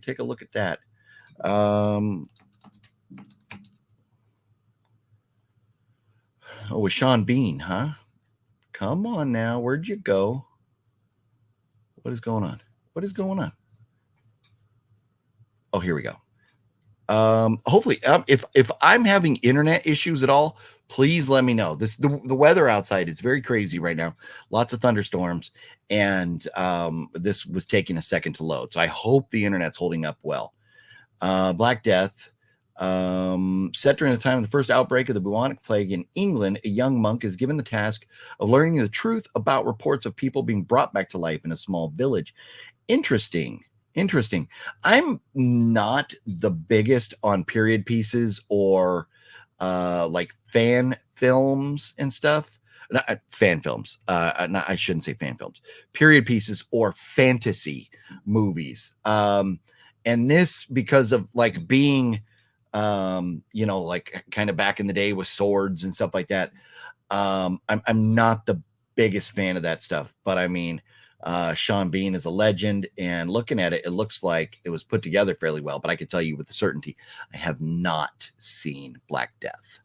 S3: take a look at that. With Sean Bean, huh? Come on now. Where'd you go? What is going on? Oh, here we go. Hopefully, if I'm having internet issues at all, please let me know. The weather outside is very crazy right now. Lots of thunderstorms, and this was taking a second to load. So I hope the internet's holding up well. Black Death, set during the time of the first outbreak of the bubonic plague in England, a young monk is given the task of learning the truth about reports of people being brought back to life in a small village. Interesting. I'm not the biggest on period pieces or like fan films and stuff. Not fan films. I shouldn't say fan films. Period pieces or fantasy movies. And this because of like being, like kind of back in the day with swords and stuff like that. I'm not the biggest fan of that stuff, but I mean, Sean Bean is a legend, and looking at it, it looks like it was put together fairly well, but I can tell you with certainty, I have not seen Black Death.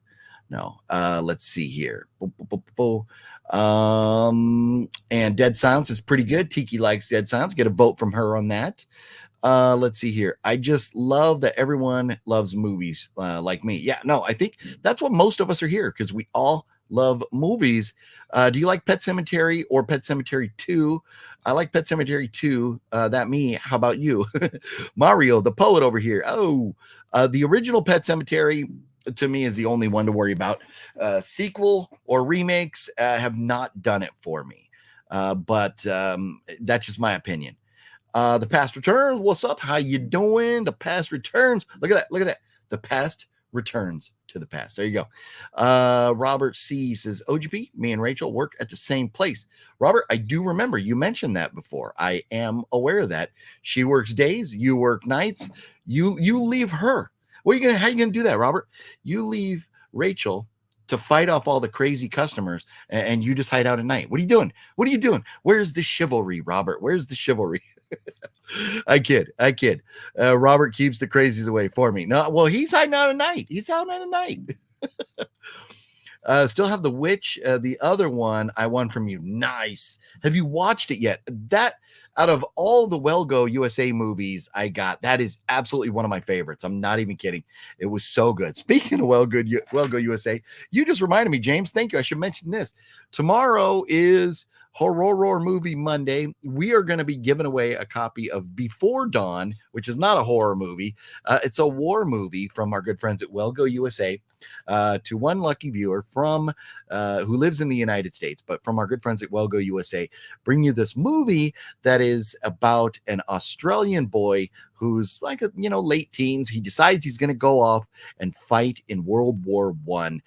S3: No. Let's see here. And Dead Silence is pretty good. Tiki likes Dead Silence. Get a vote from her on that. Let's see here. I just love that everyone loves movies like me. Yeah, no, I think that's what most of us are here because we all love movies. Do you like Pet Sematary or Pet Sematary 2? I like Pet Sematary 2. That me. How about you? Mario, the poet over here. Oh, the original Pet Sematary to me is the only one to worry about. Sequel or remakes have not done it for me. But that's just my opinion. The Past Returns. What's up? How you doing? The Past Returns. Look at that. The Past Returns to the Past. There you go. Robert C says, OGP, me and Rachel work at the same place. Robert, I do remember you mentioned that before. I am aware of that. She works days, you work nights. You leave her. How are you gonna do that, Robert? You leave Rachel to fight off all the crazy customers, and you just hide out at night. What are you doing? Where's the chivalry, Robert? Where's the chivalry? I kid. Robert keeps the crazies away for me. No, well, he's hiding out at night. Still have The Witch, the other one I won from you. Nice. Have you watched it yet? That, out of all the Well Go USA movies I got, that is absolutely one of my favorites. I'm not even kidding. It was so good. Speaking of Well Go USA, you just reminded me, James. Thank you. I should mention this. Tomorrow is Horror Movie Monday. We are going to be giving away a copy of Before Dawn, which is not a horror movie. It's a war movie from our good friends at Well Go USA, to one lucky viewer from who lives in the United States, but from our good friends at Well Go USA, bring you this movie that is about an Australian boy who's like late teens. He decides he's going to go off and fight in World War I.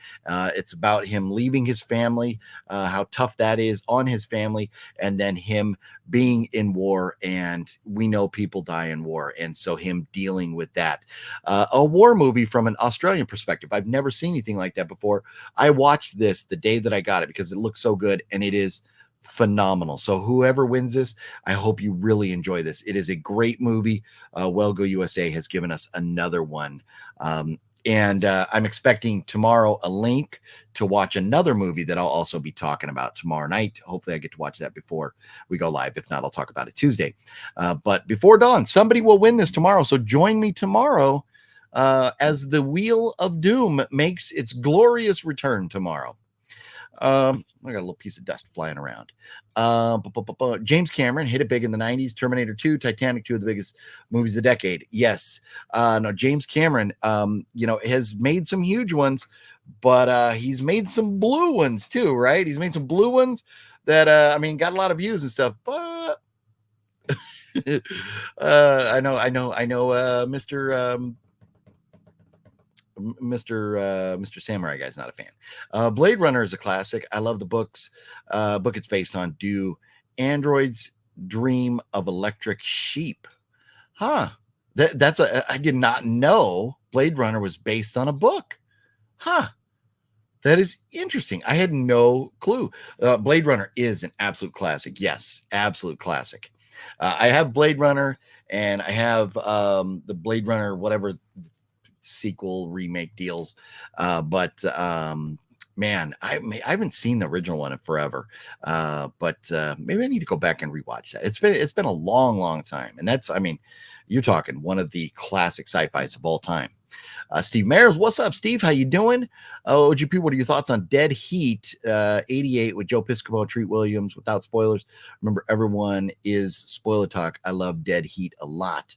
S3: It's about him leaving his family, how tough that is on his family, and then him being in war, and we know people die in war, and so him dealing with that. A war movie from an Australian perspective. I've never seen anything like that before. I watched this the day that I got it because it looks so good, and it is phenomenal. So whoever wins this, I hope you really enjoy this. It is a great movie. Well Go USA has given us another one. And I'm expecting tomorrow a link to watch another movie that I'll also be talking about tomorrow night. Hopefully I get to watch that before we go live. If not, I'll talk about it Tuesday. But before dawn, somebody will win this tomorrow. So join me tomorrow as the Wheel of Doom makes its glorious return tomorrow. I got a little piece of dust flying around. James Cameron hit it big in the 90s. Terminator 2, Titanic, 2 of the biggest movies of the decade. Yes. No, James Cameron, has made some huge ones, but he's made some blue ones too, right? He's made some blue ones that, got a lot of views and stuff, but I know, Mr. Samurai Guy's not a fan. Blade Runner is a classic. I love the books. Book it's based on. Do androids dream of electric sheep? Huh. I did not know Blade Runner was based on a book. Huh. That is interesting. I had no clue. Blade Runner is an absolute classic. Yes, absolute classic. I have Blade Runner, and I have the Blade Runner, whatever sequel remake deals, but man, I haven't seen the original one in forever, but maybe I need to go back and rewatch that. It's been a long time, and that's, you're talking one of the classic sci-fis of all time. Steve Mayers, what's up, Steve? How you doing? OGP, what are your thoughts on Dead Heat 88 with Joe Piscopo and Treat Williams without spoilers? Remember, everyone is spoiler talk. I love Dead Heat a lot.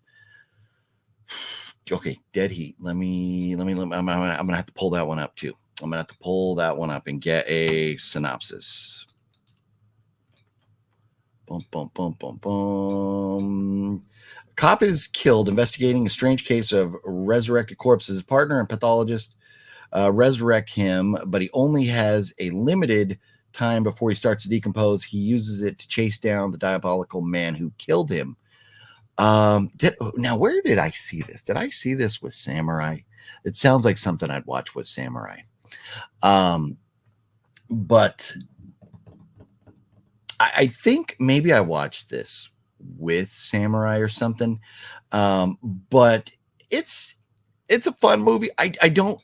S3: Okay, Dead Heat. I'm gonna have to pull that one up too. I'm gonna have to pull that one up and get a synopsis. Cop is killed investigating a strange case of resurrected corpses. His partner and pathologist resurrect him, but he only has a limited time before he starts to decompose. He uses it to chase down the diabolical man who killed him. Now, where did I see this? Did I see this with Samurai? It sounds like something I'd watch with Samurai. But I think maybe I watched this with Samurai or something. But it's a fun movie. I don't,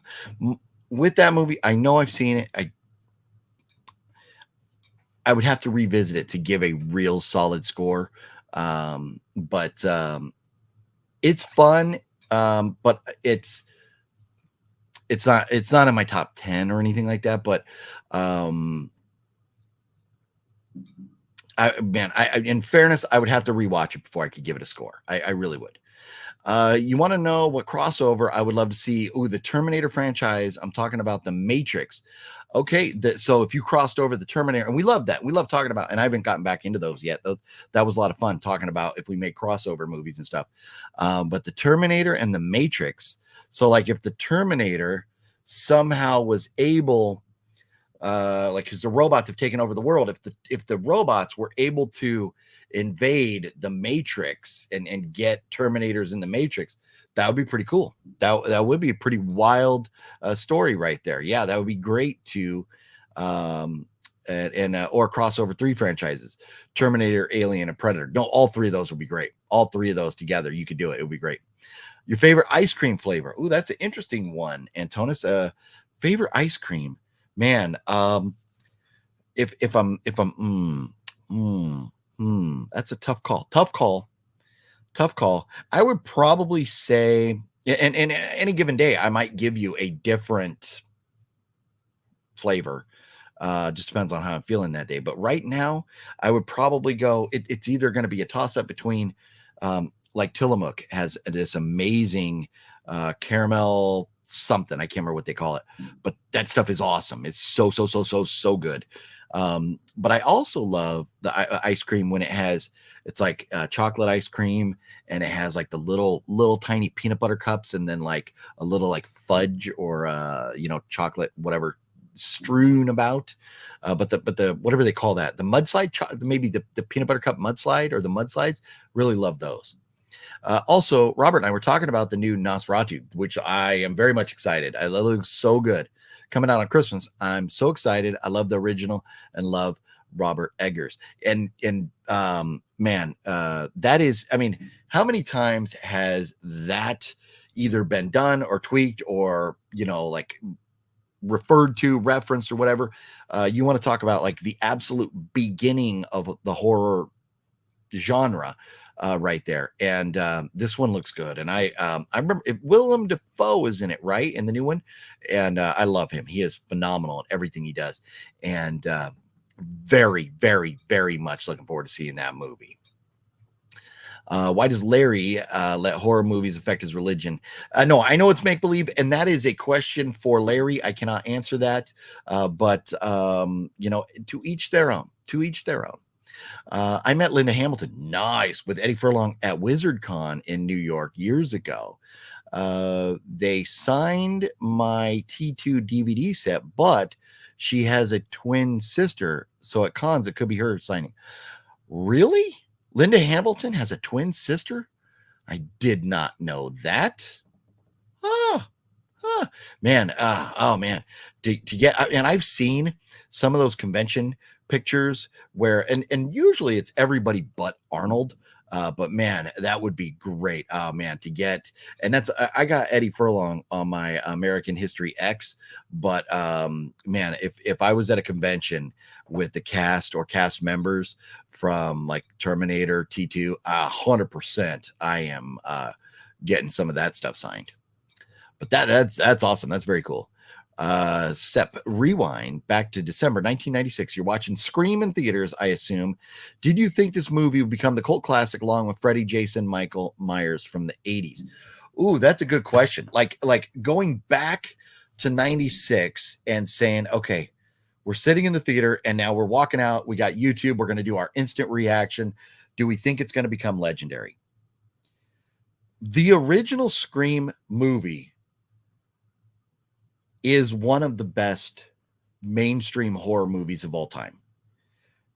S3: with that movie, I know I've seen it. I would have to revisit it to give a real solid score. But it's fun. But it's not in my top 10 or anything like that. But, in fairness, I would have to rewatch it before I could give it a score. I really would. You want to know what crossover I would love to see? Ooh, the Terminator franchise. I'm talking about the Matrix. Okay, so if you crossed over the Terminator, and we love that. We love talking about, and I haven't gotten back into those yet. That was a lot of fun talking about if we make crossover movies and stuff. But the Terminator and the Matrix. So like if the Terminator somehow was able, because the robots have taken over the world, if the robots were able to invade the Matrix and get Terminators in the Matrix, that would be pretty cool. That would be a pretty wild story right there. Yeah, that would be great to or crossover 3 franchises: Terminator, Alien, and Predator. No, all 3 of those would be great. All 3 of those together, you could do it. It would be great. Your favorite ice cream flavor? Ooh, that's an interesting one, Antonis. Favorite ice cream, man. If I'm that's a tough call. I would probably say, and any given day, I might give you a different flavor. Just depends on how I'm feeling that day. But right now, I would probably go. It's either going to be a toss up between, like Tillamook has this amazing caramel something. I can't remember what they call it, but that stuff is awesome. It's so good. But I also love the ice cream when it's It's like chocolate ice cream, and it has like the little tiny peanut butter cups, and then like a little like fudge or chocolate whatever strewn about. But the whatever they call that, the mudslide, maybe the peanut butter cup mudslide or the mudslides, really love those. Also, Robert and I were talking about the new Nosferatu, which I am very much excited. It looks so good. Coming out on Christmas. I'm so excited. I love the original and love Robert Eggers. And man, that is, I mean, how many times has that either been done or tweaked or, like referred to, referenced or whatever? You want to talk about like the absolute beginning of the horror genre right there. And this one looks good. And I remember Willem Dafoe is in it, right? In the new one. And I love him. He is phenomenal at everything he does. And very, very, very much looking forward to seeing that movie. Why does Larry let horror movies affect his religion? No, I know it's make-believe, and that is a question for Larry. I cannot answer that. But to each their own. To each their own. I met Linda Hamilton, nice, with Eddie Furlong at WizardCon in New York years ago. They signed my T2 DVD set, but she has a twin sister, so at cons it could be her signing. Really? Linda Hamilton has a twin sister? I did not know that. Man. Oh man, to get, and I've seen some of those convention pictures where, and usually it's everybody but Arnold. But man, that would be great. Oh man, to get, and that's, I got Eddie Furlong on my American History X, but man, if I was at a convention with the cast or cast members from like Terminator, T2, 100%, I am getting some of that stuff signed. But that's awesome. That's very cool. Sep, rewind back to December 1996. You're watching Scream in theaters, I assume. Did you think this movie would become the cult classic along with Freddy, Jason, Michael Myers from the 80s? Ooh, that's a good question. Like going back to 96 and saying, okay, we're sitting in the theater and now we're walking out. We got YouTube. We're going to do our instant reaction. Do we think it's going to become legendary? The original Scream movie is one of the best mainstream horror movies of all time.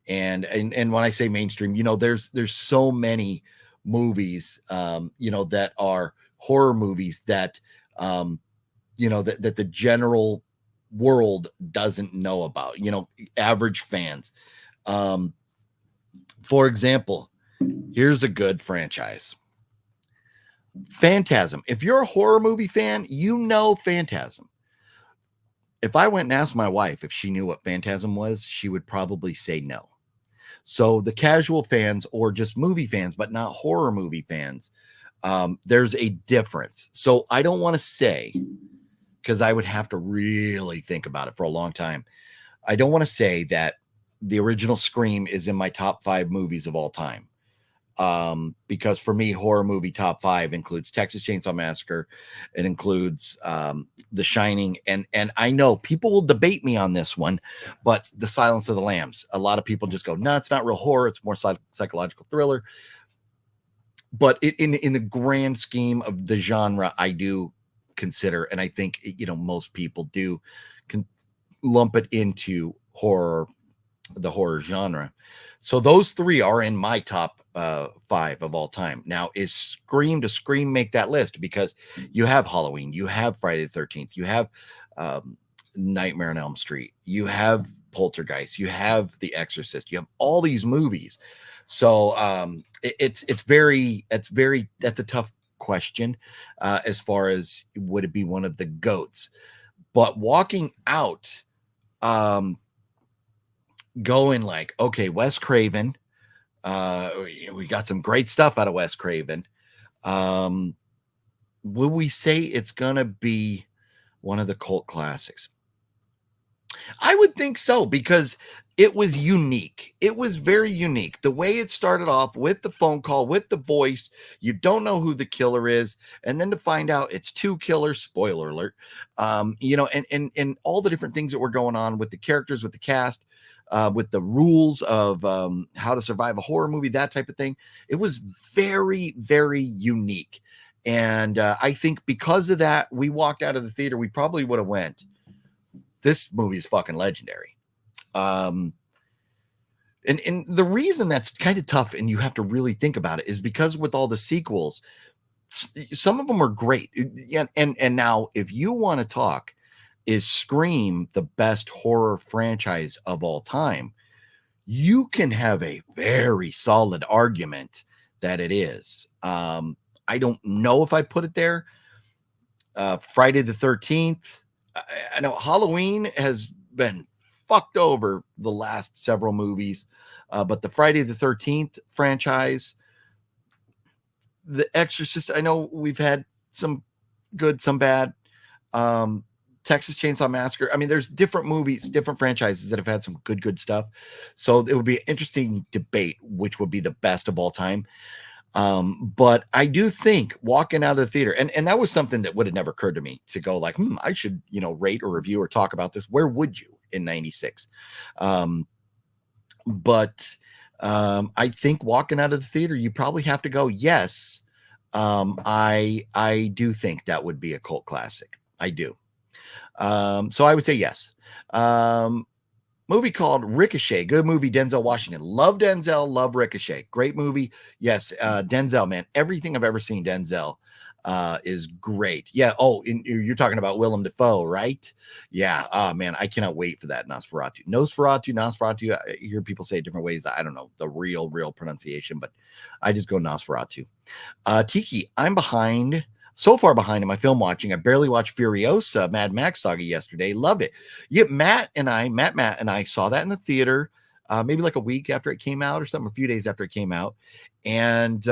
S3: And when I say mainstream, there's so many movies, that are horror movies that, that the general world doesn't know about, average fans. For example, here's a good franchise. Phantasm. If you're a horror movie fan, Phantasm. If I went and asked my wife if she knew what Phantasm was, she would probably say no. So the casual fans or just movie fans, but not horror movie fans, there's a difference. So I don't want to say, because I would have to really think about it for a long time. I don't want to say that the original Scream is in my top 5 movies of all time. Because for me, horror movie top 5 includes Texas Chainsaw Massacre. It includes The Shining. And I know people will debate me on this one, but The Silence of the Lambs. A lot of people just go, no, it's not real horror. It's more psychological thriller. But in the grand scheme of the genre, I do consider, and I think, most people do lump it into horror, the horror genre. So those 3 are in my top 5 of all time. Now, does Scream make that list? Because you have Halloween, you have Friday the 13th, you have Nightmare on Elm Street, you have Poltergeist, you have The Exorcist, you have all these movies. So that's a tough question as far as would it be one of the GOATs. But walking out, going like, okay, Wes Craven, we got some great stuff out of Wes Craven. Will we say it's gonna be one of the cult classics? I would think so, because it was unique. It was very unique. The way it started off with the phone call, with the voice, you don't know who the killer is, and then to find out it's two killers, spoiler alert. And all the different things that were going on with the characters, with the cast, with the rules of how to survive a horror movie, that type of thing. It was very, very unique. And I think because of that, we walked out of the theater. We probably would have went, this movie is fucking legendary. And the reason that's kind of tough and you have to really think about it is because with all the sequels, some of them are great. And now if you want to talk, is Scream the best horror franchise of all time? You can have a very solid argument that it is. I don't know if I put it there. Friday the 13th. I know Halloween has been fucked over the last several movies, but the Friday the 13th franchise, The Exorcist, I know we've had some good, some bad. Texas Chainsaw Massacre. I mean, there's different movies, different franchises that have had some good stuff. So it would be an interesting debate which would be the best of all time. But I do think walking out of the theater, and that was something that would have never occurred to me to go like, I should, rate or review or talk about this. Where would you in 96? But I think walking out of the theater, you probably have to go, yes. I do think that would be a cult classic. I do. So I would say yes. Movie called Ricochet. Good movie. Denzel Washington. Love Denzel. Love Ricochet. Great movie. Yes. Denzel, man. Everything I've ever seen Denzel is great. Yeah. Oh, you're talking about Willem Dafoe, right? Yeah. Oh, man. I cannot wait for that. Nosferatu. I hear people say it different ways. I don't know the real pronunciation, but I just go Nosferatu. Tiki, I'm so far behind in my film watching. I barely watched Furiosa, Mad Max saga yesterday. Loved it. Yeah, Matt and I saw that in the theater, maybe like a week after it came out or something, a few days after it came out. And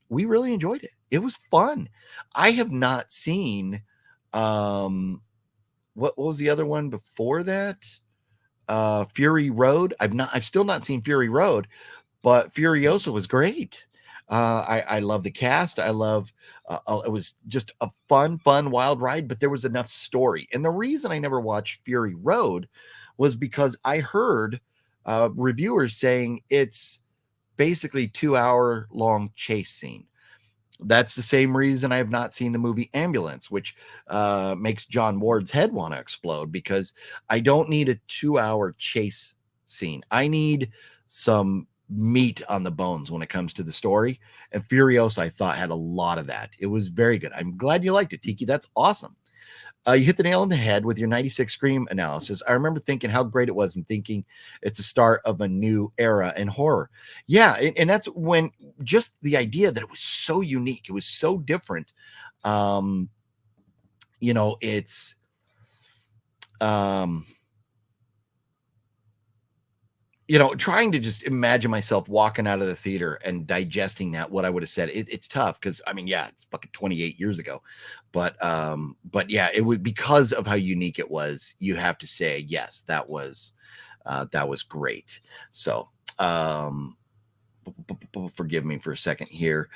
S3: we really enjoyed it. It was fun. I have not seen, what was the other one before that? Fury Road. I've still not seen Fury Road, but Furiosa was great. I love the cast. I love, it was just a fun, wild ride, but there was enough story. And the reason I never watched Fury Road was because I heard reviewers saying it's basically 2-hour long chase scene. That's the same reason I have not seen the movie Ambulance, which makes John Ward's head want to explode, because I don't need a 2-hour chase scene. I need some meat on the bones when it comes to the story. And Furiosa, I thought, had a lot of that. It was very good. I'm glad you liked it, Tiki. That's awesome. You hit the nail on the head with your 96 Scream analysis. I remember thinking how great it was and thinking it's a start of a new era in horror. Yeah, and that's when just the idea that it was so unique, it was so different. It's trying to just imagine myself walking out of the theater and digesting what I would have said. It's tough because it's fucking 28 years ago, but yeah, it would, because of how unique it was. You have to say yes, that was great. So forgive me for a second here.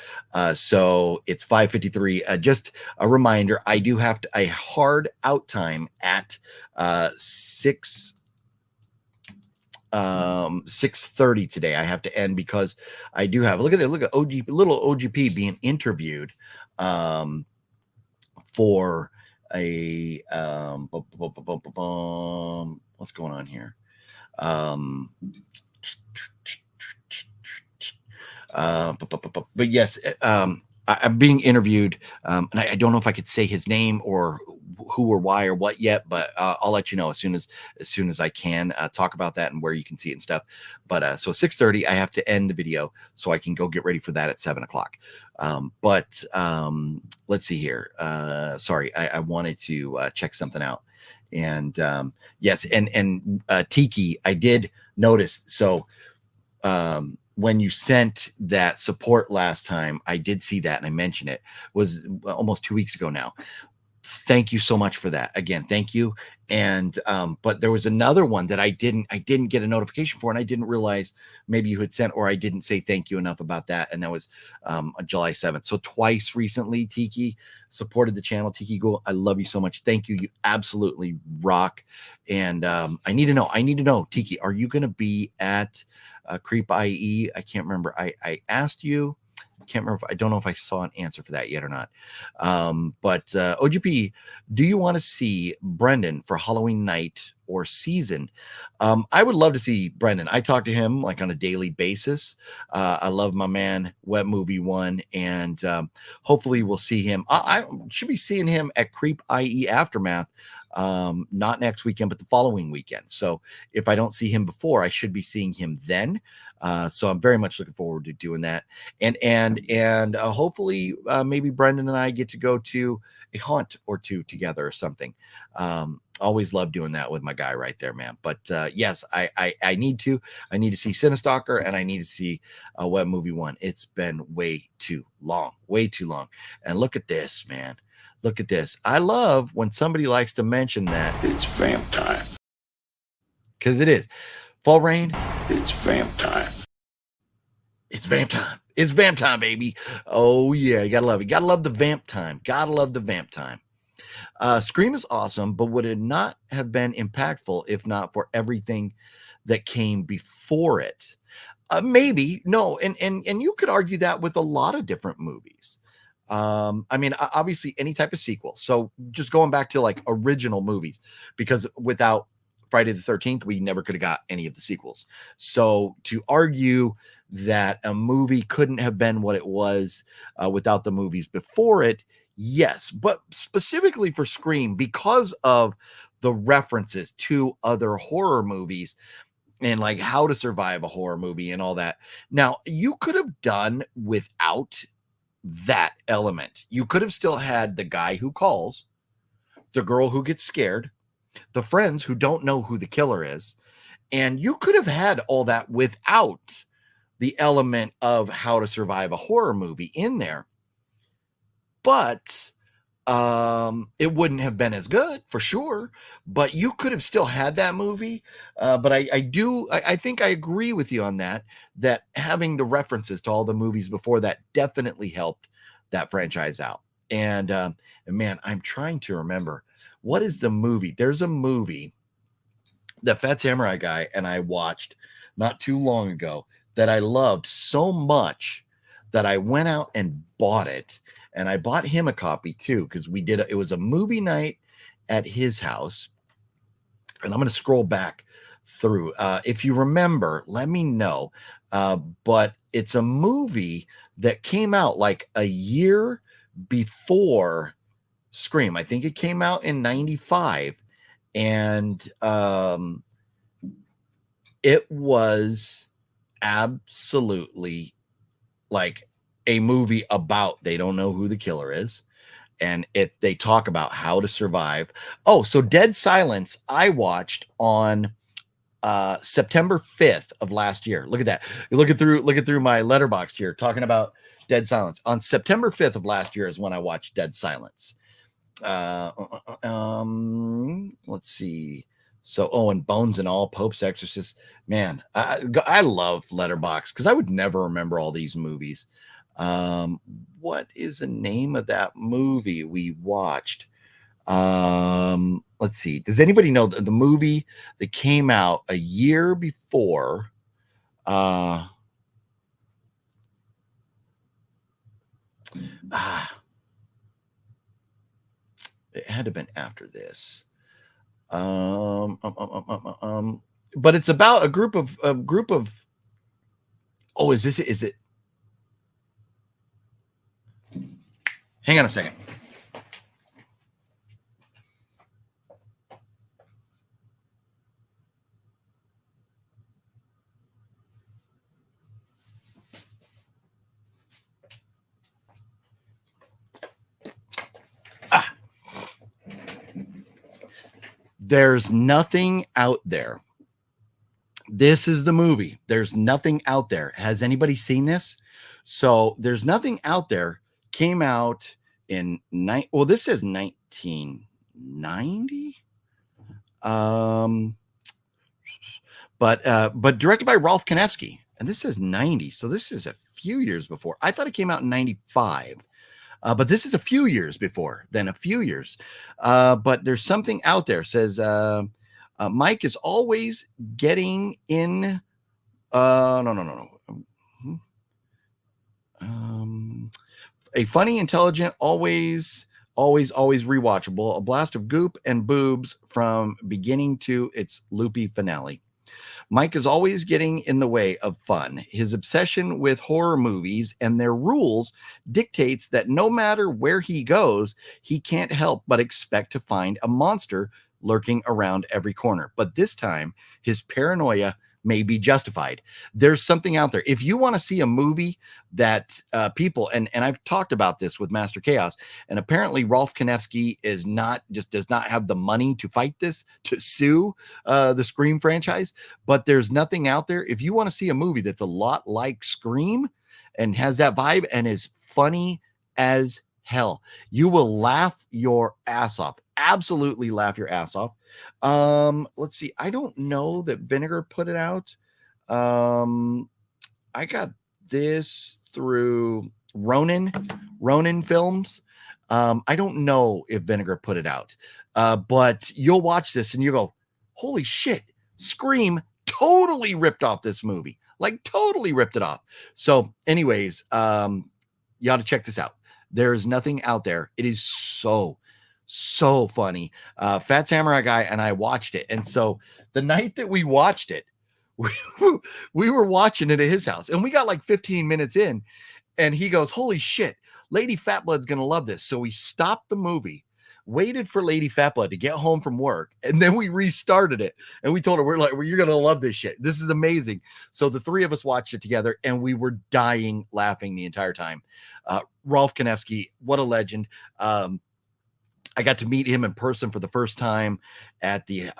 S3: So it's 5:53. Just a reminder, I do have a hard out time at 6:30 today. I have to end because I do have look at little OGP being interviewed for a what's going on here. But yes, I'm being interviewed, and I don't know if I could say his name or who or why or what yet, but I'll let you know as soon as I can talk about that and where you can see it and stuff. But so 6:30, I have to end the video so I can go get ready for that at 7:00. But let's see here. Sorry, I wanted to check something out. And yes, and Tiki, I did notice. So when you sent that support last time, I did see that and I mentioned it. Was almost 2 weeks ago now. thank you so much for that. Again, thank you. And but there was another one that I didn't get a notification for, and I didn't realize maybe you had sent, or I didn't say thank you enough about that. And that was on July 7th. So twice recently, Tiki supported the channel. TikiGhoul, I love you so much. Thank you. You absolutely rock. And I need to know, Tiki, are you going to be at Creep I.E? I can't remember. I asked you. Can't remember. I don't know if I saw an answer for that yet or not. But OGP, do you want to see Brendan for Halloween night or season? I would love to see Brendan. I talk to him like on a daily basis. I love my man, Web Movie One, and hopefully we'll see him. I should be seeing him at Creep IE Aftermath. Not next weekend, but the following weekend. So if I don't see him before, I should be seeing him then. So I'm very much looking forward to doing that. And hopefully maybe Brendan and I get to go to a haunt or two together or something. Always love doing that with my guy right there, man. But yes, I need to see Cinestalker, and I need to see Web Movie One. It's been way too long. And look at this, man. Look at this. I love when somebody likes to mention that
S2: It's vamp time.
S3: because it is. Fall Rain.
S2: It's vamp time.
S3: It's vamp time. It's vamp time, baby. Oh, yeah. You got to love it. Got to love the vamp time. Got to love the vamp time. Scream is awesome, but would it not have been impactful if not for everything that came before it? Maybe. No. And you could argue that with a lot of different movies. I mean, obviously any type of sequel. So just going back to like original movies, because without Friday the 13th, we never could have got any of the sequels. So to argue that a movie couldn't have been what it was without the movies before it, yes. But specifically for Scream, because of the references to other horror movies and like how to survive a horror movie and all that. Now, you could have done without that element. You could have still had the guy who calls, the girl who gets scared, the friends who don't know who the killer is, and you could have had all that without the element of how to survive a horror movie in there. But it wouldn't have been as good for sure, but you could have still had that movie. But I think I agree with you on that having the references to all the movies before that definitely helped that franchise out. And man, I'm trying to remember, what is the movie? There's a movie that Fat Samurai guy and I watched not too long ago that I loved so much that I went out and bought it. And I bought him a copy too, because it was a movie night at his house. And I'm going to scroll back through. If you remember, let me know. But it's a movie that came out like a year before Scream. I think it came out in 95. And it was absolutely like a movie about they don't know who the killer is, and they talk about how to survive. Oh, so Dead Silence I watched on September 5th of last year. Look at that. You're looking through my letterbox here, talking about Dead Silence. On September 5th of last year is when I watched Dead Silence. Let's see. So, and Bones and All, Pope's Exorcist. Man, I love Letterboxd because I would never remember all these movies. What is the name of that movie we watched? Let's see. Does anybody know the movie that came out a year before? It had to have been after this. But it's about a group of oh, is it? Hang on a second. There's Nothing Out There. This is the movie. There's Nothing Out There. Has anybody seen this? So There's Nothing Out There came out in this says 1990. But directed by Rolf Kanefsky, and this says 90, so this is a few years before. I thought it came out in 95, but this is a few years before, then a few years. But there's something out there, says Mike is always getting in. No. A funny, intelligent, always rewatchable, a blast of goop and boobs from beginning to its loopy finale. Mike is always getting in the way of fun. His obsession with horror movies and their rules dictates that no matter where he goes, he can't help but expect to find a monster lurking around every corner. But this time, his paranoia may be justified. There's something out there. If you want to see a movie that people, and I've talked about this with Master Chaos, and apparently Rolf Kanefsky does not have the money to fight this, to sue the Scream franchise, but there's nothing out there. If you want to see a movie that's a lot like Scream and has that vibe and is funny as hell, you will laugh your ass off. Absolutely laugh your ass off. Let's see. I don't know that Vinegar put it out. I got this through Ronin Films. I don't know if Vinegar put it out. But you'll watch this and you go, holy shit, Scream totally ripped off this movie. Like totally ripped it off. So anyways, you ought to check this out. There's nothing out there. It is so funny. Fat Samurai Guy and I watched it. And so the night that we watched it, we were watching it at his house and we got like 15 minutes in and he goes, holy shit, Lady Fatblood's going to love this. So we stopped the movie, waited for Lady Fatblood to get home from work. And then we restarted it. And we told her, we're like, well, you're going to love this shit. This is amazing. So the three of us watched it together and we were dying laughing the entire time. Rolf Kanefsky, what a legend. I got to meet him in person for the first time at the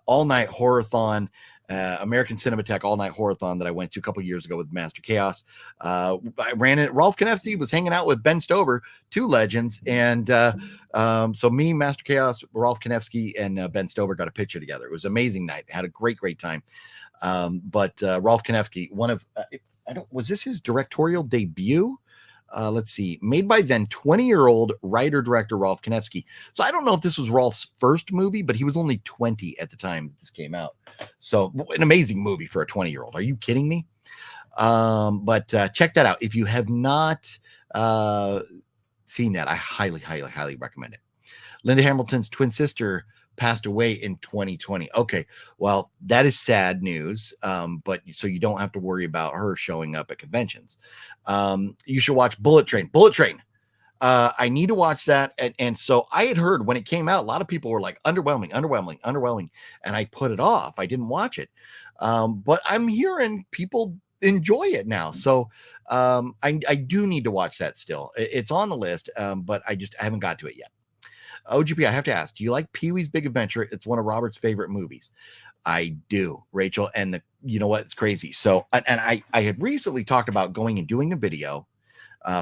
S3: all-night horror-thon, American Cinematheque all-night horror-thon that I went to a couple years ago with Master Chaos. I ran it. Rolf Kanefsky was hanging out with Ben Stover, two legends. And so me, Master Chaos, Rolf Kanefsky, and Ben Stover got a picture together. It was an amazing night. Had a great time. But Rolf Kanefsky, was this his directorial debut? Let's see, made by then 20-year-old writer-director Rolf Kanefsky. So I don't know if this was Rolf's first movie, but he was only 20 at the time this came out. So an amazing movie for a 20-year-old. Are you kidding me? But check that out. If you have not seen that, I highly recommend it. Linda Hamilton's twin sister passed away in 2020. Okay, well, that is sad news. But so you don't have to worry about her showing up at conventions. You should watch Bullet Train. I need to watch that. And so I had heard when it came out, a lot of people were like, underwhelming. And I put it off. I didn't watch it. But I'm hearing people enjoy it now. So I do need to watch that still. It's on the list, but I haven't got to it yet. OGP, I have to ask, do you like Pee-wee's Big Adventure? It's one of Robert's favorite movies. I do, Rachel. And you know what? It's crazy. So, and I had recently talked about going and doing a video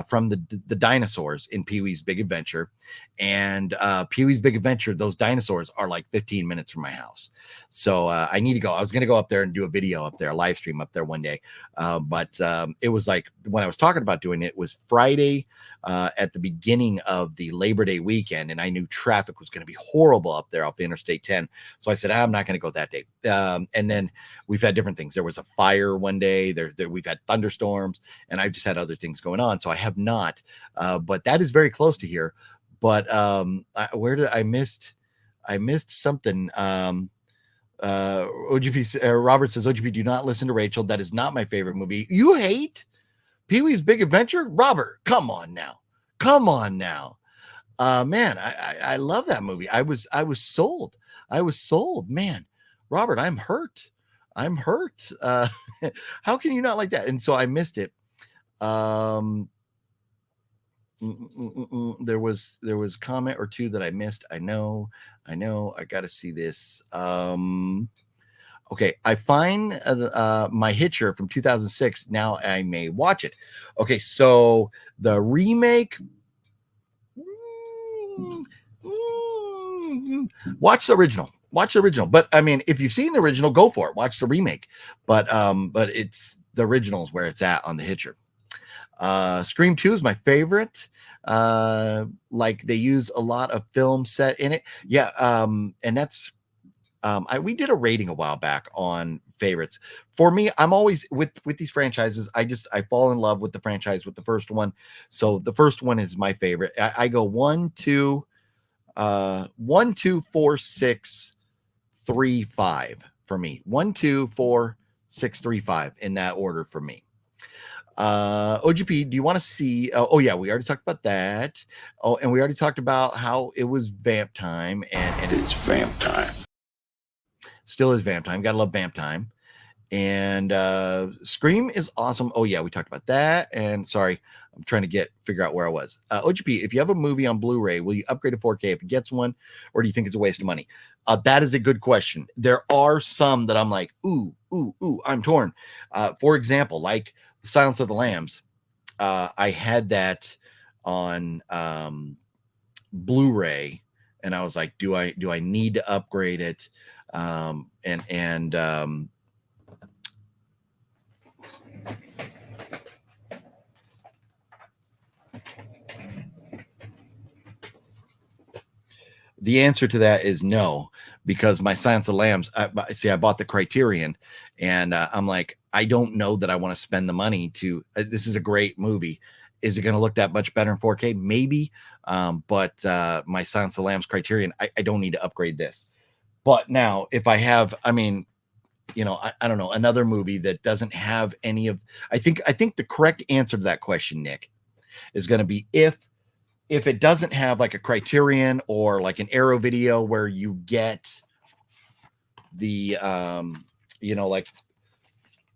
S3: from the dinosaurs in Pee-wee's Big Adventure. And Pee-wee's Big Adventure, those dinosaurs are like 15 minutes from my house. So I need to go. I was going to go up there and do a video up there, a live stream up there one day. But it was like, when I was talking about doing it, it was Friday at the beginning of the Labor Day weekend. And I knew traffic was going to be horrible up there off the Interstate 10. So I said, I'm not going to go that day. And then we've had different things. There was a fire one day. We've had thunderstorms, and I've just had other things going on. So I have not, but that is very close to here. But where did I missed something? OGP Robert says, OGP, do not listen to Rachel. That is not my favorite movie. You hate Pee-wee's Big Adventure? Robert, come on now. Man, I love that movie. I was sold. Man, Robert, I'm hurt. How can you not like that? And so I missed it. There was a comment or two that I missed. I know. I got to see this. Okay, I find my Hitcher from 2006. Now I may watch it. Okay, so the remake. Watch the original. Watch the original. But I mean, if you've seen the original, go for it. Watch the remake. But it's the original is where it's at on the Hitcher. Scream 2 is my favorite. Like they use a lot of film set in it. Yeah. And that's we did a rating a while back on favorites. For me, I'm always with these franchises. I fall in love with the franchise with the first one. So the first one is my favorite. I go 1, 2, 4, 6, 3, 5 for me. 1, 2, 4, 6, 3, 5 in that order for me. OGP, do you want to see? Oh yeah, we already talked about that. Oh, and we already talked about how it was vamp time, and
S2: It's vamp time.
S3: Still is vamp time. Gotta love vamp time. And Scream is awesome. Oh yeah, we talked about that. And sorry, I'm trying to figure out where I was. OGP, if you have a movie on Blu-ray, will you upgrade to 4K if it gets one, or do you think it's a waste of money? That is a good question. There are some that I'm like, ooh, I'm torn. For example, like The Silence of the Lambs. I had that on Blu-ray, and I was like, do I need to upgrade it? The answer to that is no, because my Silence of the Lambs, I bought the Criterion, and I'm like, I don't know that I want to spend the money to, this is a great movie. Is it going to look that much better in 4K? Maybe. But my Silence of the Lambs Criterion, I don't need to upgrade this. But now if I have, I mean, you know, I don't know, another movie that doesn't have any of, I think the correct answer to that question, Nick, is going to be if it doesn't have like a Criterion or like an Arrow Video where you get the, you know, like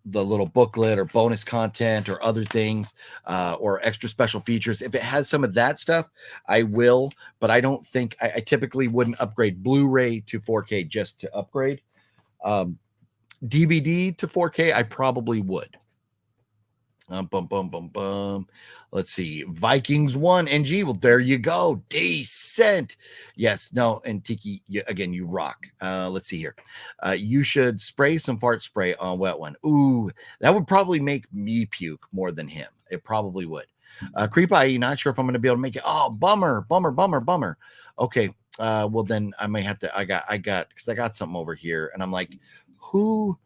S3: the little booklet or bonus content or other things, or extra special features. If it has some of that stuff, I will, but I don't think I typically wouldn't upgrade Blu-ray to 4K just to upgrade. DVD to 4K, I probably would. Let's see. Vikings 1 NG. Well, there you go. Decent. Yes. No. And Tiki, again, you rock. Let's see here. You should spray some fart spray on wet one. Ooh, that would probably make me puke more than him. It probably would. Creep I.E. Not sure if I'm going to be able to make it. Oh, bummer. Okay. Well, then I may have to. I got something over here, and I'm like, who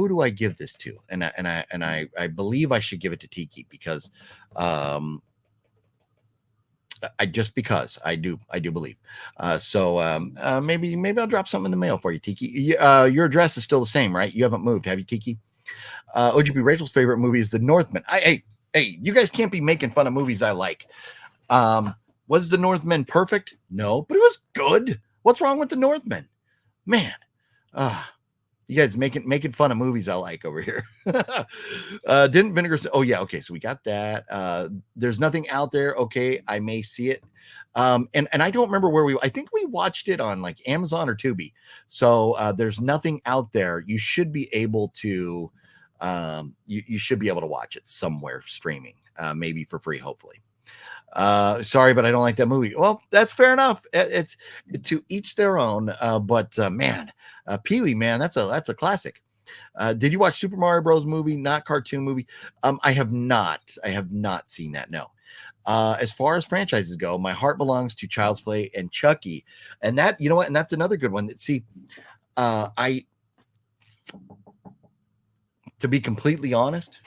S3: do I give this to? And I believe I should give it to Tiki because I do believe. Maybe I'll drop something in the mail for you, Tiki. Your address is still the same, right? You haven't moved, have you, Tiki? OGP Rachel's favorite movie is The Northman. Hey, you guys can't be making fun of movies I like. Was The Northman perfect? No, but it was good. What's wrong with The Northman? Man, you guys making fun of movies I like over here. Didn't Vinegar say, oh yeah, okay, so we got that. There's nothing out there. Okay, I may see it. And I don't remember where I think we watched it on like Amazon or Tubi. So there's nothing out there. You should be able to you should be able to watch it somewhere streaming, maybe for free, hopefully. Sorry, but I don't like that movie. Well, that's fair enough. It's to each their own. But man, Pee-wee, man, that's a classic. Did you watch Super Mario Bros. Movie, not cartoon movie? I have not seen that. No. As far as franchises go, my heart belongs to Child's Play and Chucky, and that, you know what, and that's another good one. See, to be completely honest,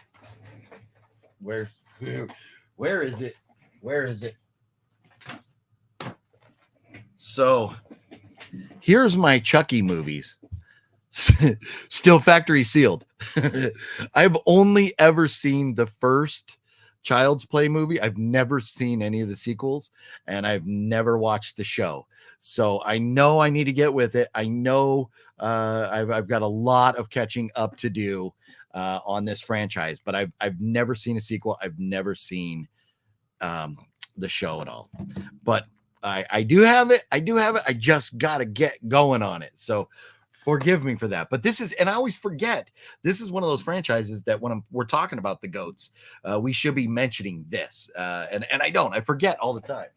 S3: where is it? Where is it? So here's my Chucky movies. Still factory sealed. I've only ever seen the first Child's Play movie. I've never seen any of the sequels, and I've never watched the show. So I know I need to get with it. I know I've got a lot of catching up to do on this franchise, but I've never seen a sequel. I've never seen the show at all, but I do have it. I just got to get going on it. So forgive me for that. But this is, and I always forget, this is one of those franchises that when we're talking about the goats, we should be mentioning this. And I forget all the time.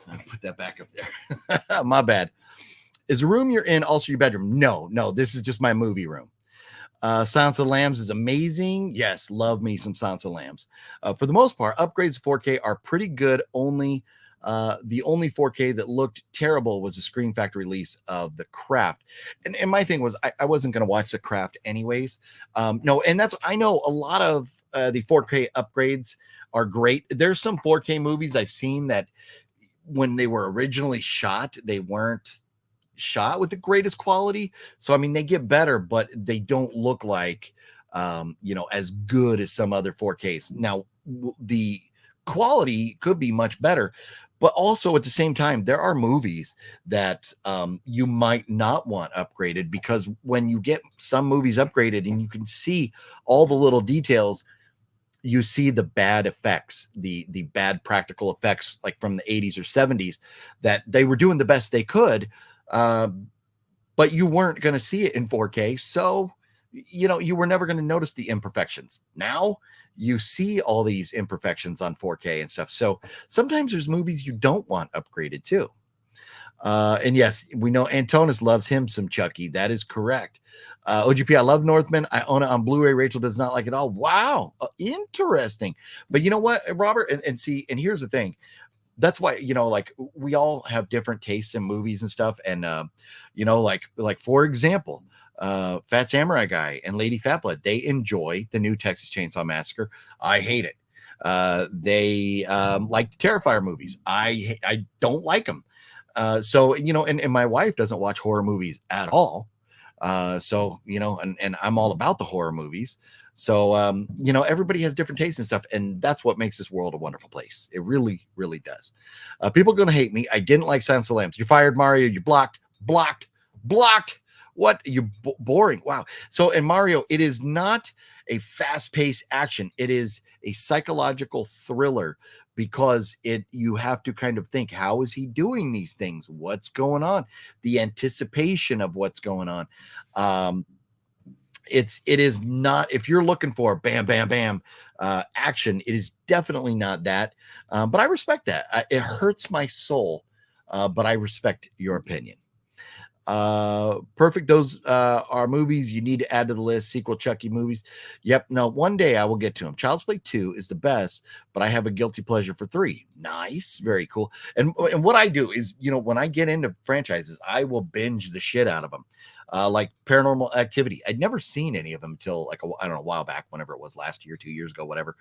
S3: I'll put that back up there. My bad. Is the room you're in also your bedroom? No, this is just my movie room. Silence of the Lambs is amazing. Yes, love me some Silence of the Lambs. For the most part, upgrades to 4K are pretty good. The only 4K that looked terrible was the Screen Factory release of The Craft. And my thing was I wasn't going to watch The Craft anyways. No, and I know a lot of the 4K upgrades are great. There's some 4K movies I've seen that when they were originally shot, they weren't shot with the greatest quality. So, I mean, they get better, but they don't look like, as good as some other 4Ks. Now, the quality could be much better, but also at the same time, there are movies that you might not want upgraded, because when you get some movies upgraded and you can see all the little details, you see the bad effects, the bad practical effects, like from the 80s or 70s, that they were doing the best they could, but you weren't going to see it in 4K. So, you were never going to notice the imperfections. Now you see all these imperfections on 4K and stuff. So sometimes there's movies you don't want upgraded too. And yes, we know Antonis loves him some Chucky. That is correct. OGP, I love Northman. I own it on Blu-ray. Rachel does not like it all. Wow. Interesting. But you know what, Robert? And see, and here's the thing. That's why, like, we all have different tastes in movies and stuff. And, like, for example, Fat Samurai Guy and Lady Fatblood, they enjoy the new Texas Chainsaw Massacre. I hate it. They like the Terrifier movies. I don't like them. So, and my wife doesn't watch horror movies at all. So, and I'm all about the horror movies. So, everybody has different tastes and stuff. And that's what makes this world a wonderful place. It really, really does. People are going to hate me. I didn't like Silence of the Lambs. You fired, Mario. You blocked. What? You boring. Wow. So in Mario, it is not a fast-paced action. It is a psychological thriller, because you have to kind of think, how is he doing these things? What's going on? The anticipation of what's going on. It is not, if you're looking for bam, bam, bam action, it is definitely not that. But I respect that. It hurts my soul, but I respect your opinion. Perfect. Those are movies you need to add to the list. Sequel Chucky movies. Yep. No, one day I will get to them. Child's Play 2 is the best, but I have a guilty pleasure for 3. Nice. Very cool. And what I do is, when I get into franchises, I will binge the shit out of them. Like Paranormal Activity. I'd never seen any of them until a while back, whenever it was, last year, 2 years ago, whatever.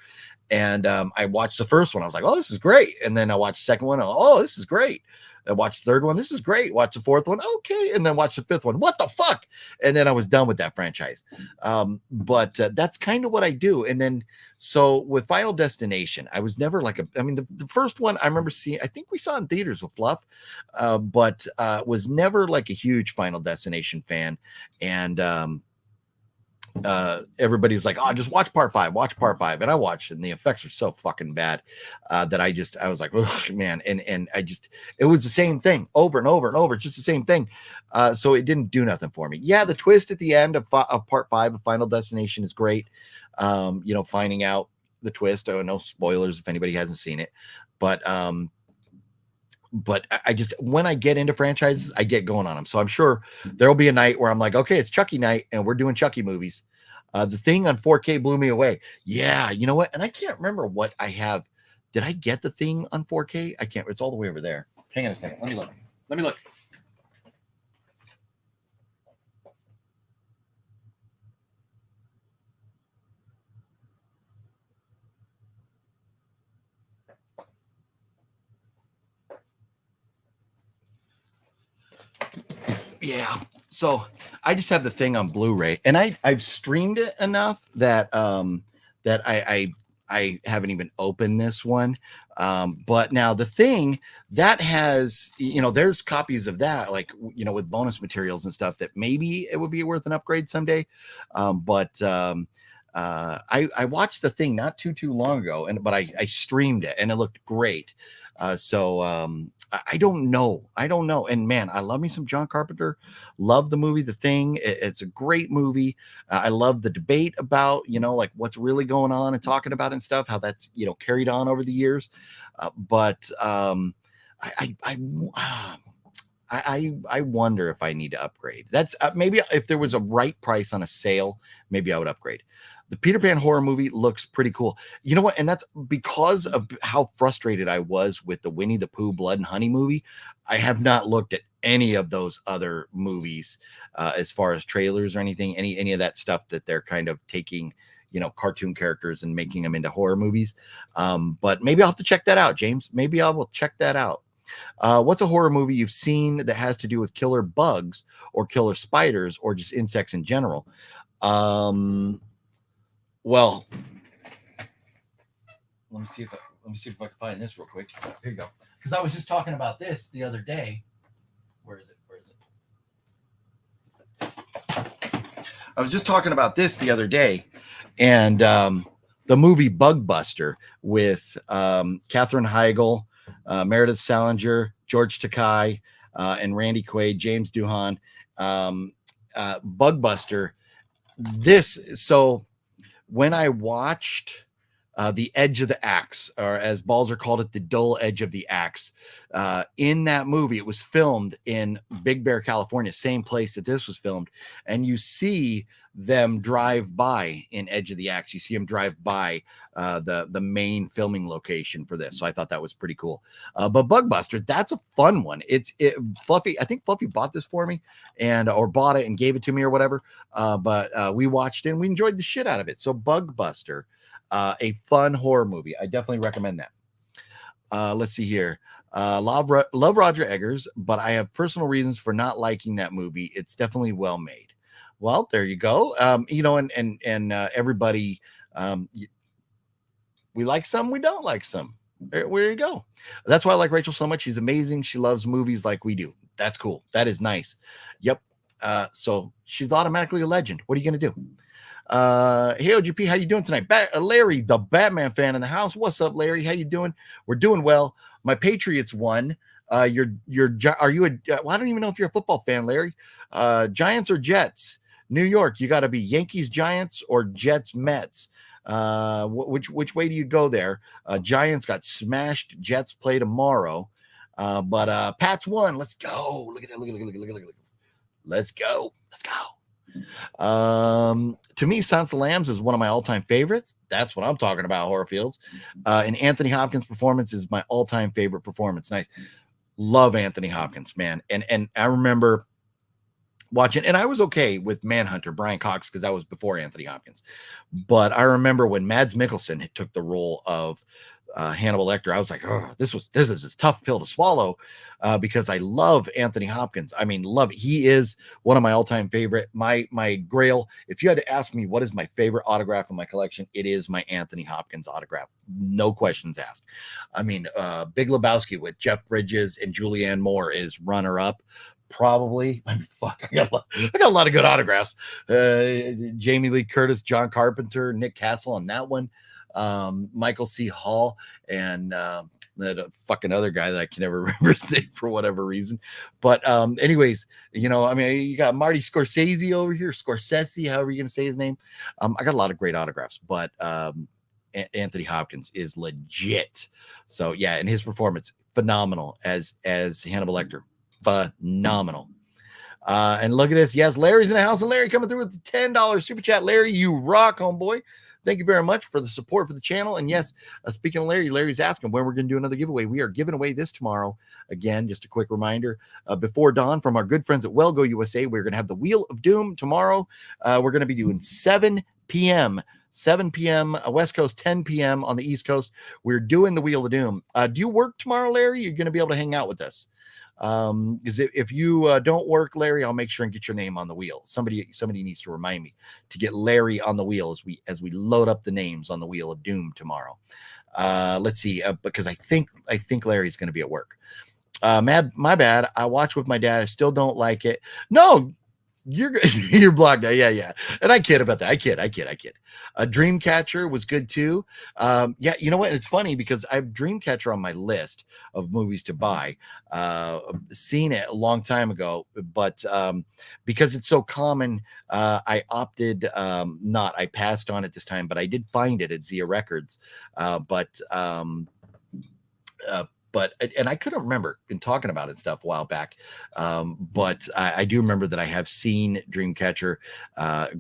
S3: And I watched the first one. I was like, oh, this is great. And then I watched the second one. Oh, this is great. I watched the third one. This is great. Watch the fourth one. Okay. And then watch the fifth one. What the fuck? And then I was done with that franchise. But that's kind of what I do. And then, so with Final Destination, I was never like the first one I remember seeing, I think we saw in theaters with Fluff, but was never like a huge Final Destination fan. And everybody's like, oh, just watch part 5, and I watched it, and the effects are so fucking bad that I was like, oh man, and it was the same thing over and over and over. It's just the same thing. So it didn't do nothing for me. Yeah, the twist at the end of part 5 of Final Destination is great. Finding out the twist. Oh, no spoilers if anybody hasn't seen it, but I just, when I get into franchises, I get going on them. So I'm sure there'll be a night where I'm like, okay, it's Chucky night and we're doing Chucky movies. The Thing on 4K blew me away. Yeah. You know what? And I can't remember what I have. Did I get The Thing on 4K? I can't. It's all the way over there. Hang on a second. Let me look. Yeah. So I just have The Thing on Blu-ray, and I've streamed it enough that that I haven't even opened this one. But now The Thing that has, there's copies of that, like, with bonus materials and stuff, that maybe it would be worth an upgrade someday. But I watched The Thing not too long ago, but I streamed it and it looked great. So I don't know. And man, I love me some John Carpenter. Love the movie The Thing. It's a great movie. I love the debate about, like what's really going on and talking about it and stuff, how that's, carried on over the years. But I wonder if I need to upgrade. That's maybe if there was a right price on a sale, maybe I would upgrade. The Peter Pan horror movie looks pretty cool. You know what? And that's because of how frustrated I was with the Winnie the Pooh Blood and Honey movie. I have not looked at any of those other movies as far as trailers or anything, any of that stuff that they're kind of taking, cartoon characters and making them into horror movies. But maybe I'll have to check that out, James. Maybe I will check that out. What's a horror movie you've seen that has to do with killer bugs or killer spiders or just insects in general? Well, let me see if I can find this real quick. Here you go. Because I was just talking about this the other day. Where is it? I was just talking about this the other day, and the movie Bug Buster with Katherine Heigl, Meredith Salinger, George Takei, and Randy Quaid, James Doohan. Bug Buster. So when I watched The Edge of the Axe, or as Balzer called it, the dull edge of the axe, in that movie, it was filmed in Big Bear, California, same place that this was filmed. And you see them drive by in Edge of the Axe. You see them drive by the main filming location for this. So I thought that was pretty cool. But Bug Buster, that's a fun one. Fluffy. I think Fluffy bought this for me or bought it and gave it to me or whatever. But we watched it and we enjoyed the shit out of it. So Bug Buster, a fun horror movie. I definitely recommend that. Let's see here. Love Roger Eggers, but I have personal reasons for not liking that movie. It's definitely well made. Well, there you go. And everybody, we like some, we don't like some. Where you go. That's why I like Rachel so much. She's amazing. She loves movies like we do. That's cool. That is nice. Yep. So she's automatically a legend. What are you going to do? Hey OGP, how you doing tonight? Larry, the Batman fan in the house. What's up, Larry? How you doing? We're doing well. My Patriots won. Are you well, I don't even know if you're a football fan, Larry. Giants or Jets? New York, you got to be Yankees, Giants, or Jets, Mets. Which way do you go there? Giants got smashed. Jets play tomorrow. But Pats won. Let's go. Look at that. Let's go. To me, Silence of the Lambs is one of my all-time favorites. That's what I'm talking about, Horrorfields. And Anthony Hopkins' performance is my all-time favorite performance. Nice. Love Anthony Hopkins, man. And I remember watching, and I was okay with Manhunter, Brian Cox, because that was before Anthony Hopkins. But I remember when Mads Mikkelsen took the role of Hannibal Lecter, I was like, oh, this is a tough pill to swallow because I love Anthony Hopkins. I mean, love it. He is one of my all-time favorite. My grail, if you had to ask me what is my favorite autograph in my collection, it is my Anthony Hopkins autograph. No questions asked. I mean, Big Lebowski with Jeff Bridges and Julianne Moore is runner-up. Probably. I mean, fuck, I got a lot of good autographs. Jamie Lee Curtis, John Carpenter, Nick Castle on that one. Michael C. Hall, and that fucking other guy that I can never remember his name for whatever reason. But anyways, you got Marty Scorsese over here, Scorsese, however you're gonna say his name. I got a lot of great autographs, but Anthony Hopkins is legit. So yeah, and his performance phenomenal as Hannibal Lecter. Phenomenal. And look at this. Yes, Larry's in the house, and Larry coming through with the $10 super chat. Larry, you rock, homeboy. Thank you very much for the support for the channel. And yes, speaking of Larry's asking when we're going to do another giveaway. We are giving away this tomorrow. Again, just a quick reminder, before dawn from our good friends at Wellgo USA, we're going to have the Wheel of Doom tomorrow. We're going to be doing 7 p.m. West Coast, 10 p.m. on the East Coast. We're doing the Wheel of Doom. Do you work tomorrow, Larry? You're going to be able to hang out with us. If you don't work, Larry, I'll make sure and get your name on the wheel. Somebody needs to remind me to get Larry on the wheel as we load up the names on the Wheel of Doom tomorrow. Let's see, because I think Larry's going to be at work. My bad. I watch with my dad. I still don't like it. No, you're blocked now. Yeah. And I kid about that. I kid. Dreamcatcher was good too. Yeah, you know what? It's funny because I have Dreamcatcher on my list of movies to buy. Seen it a long time ago, but because it's so common, I opted not. I passed on it this time, but I did find it at Zia Records. but and I couldn't remember been talking about it and stuff a while back. But I do remember that I have seen Dreamcatcher.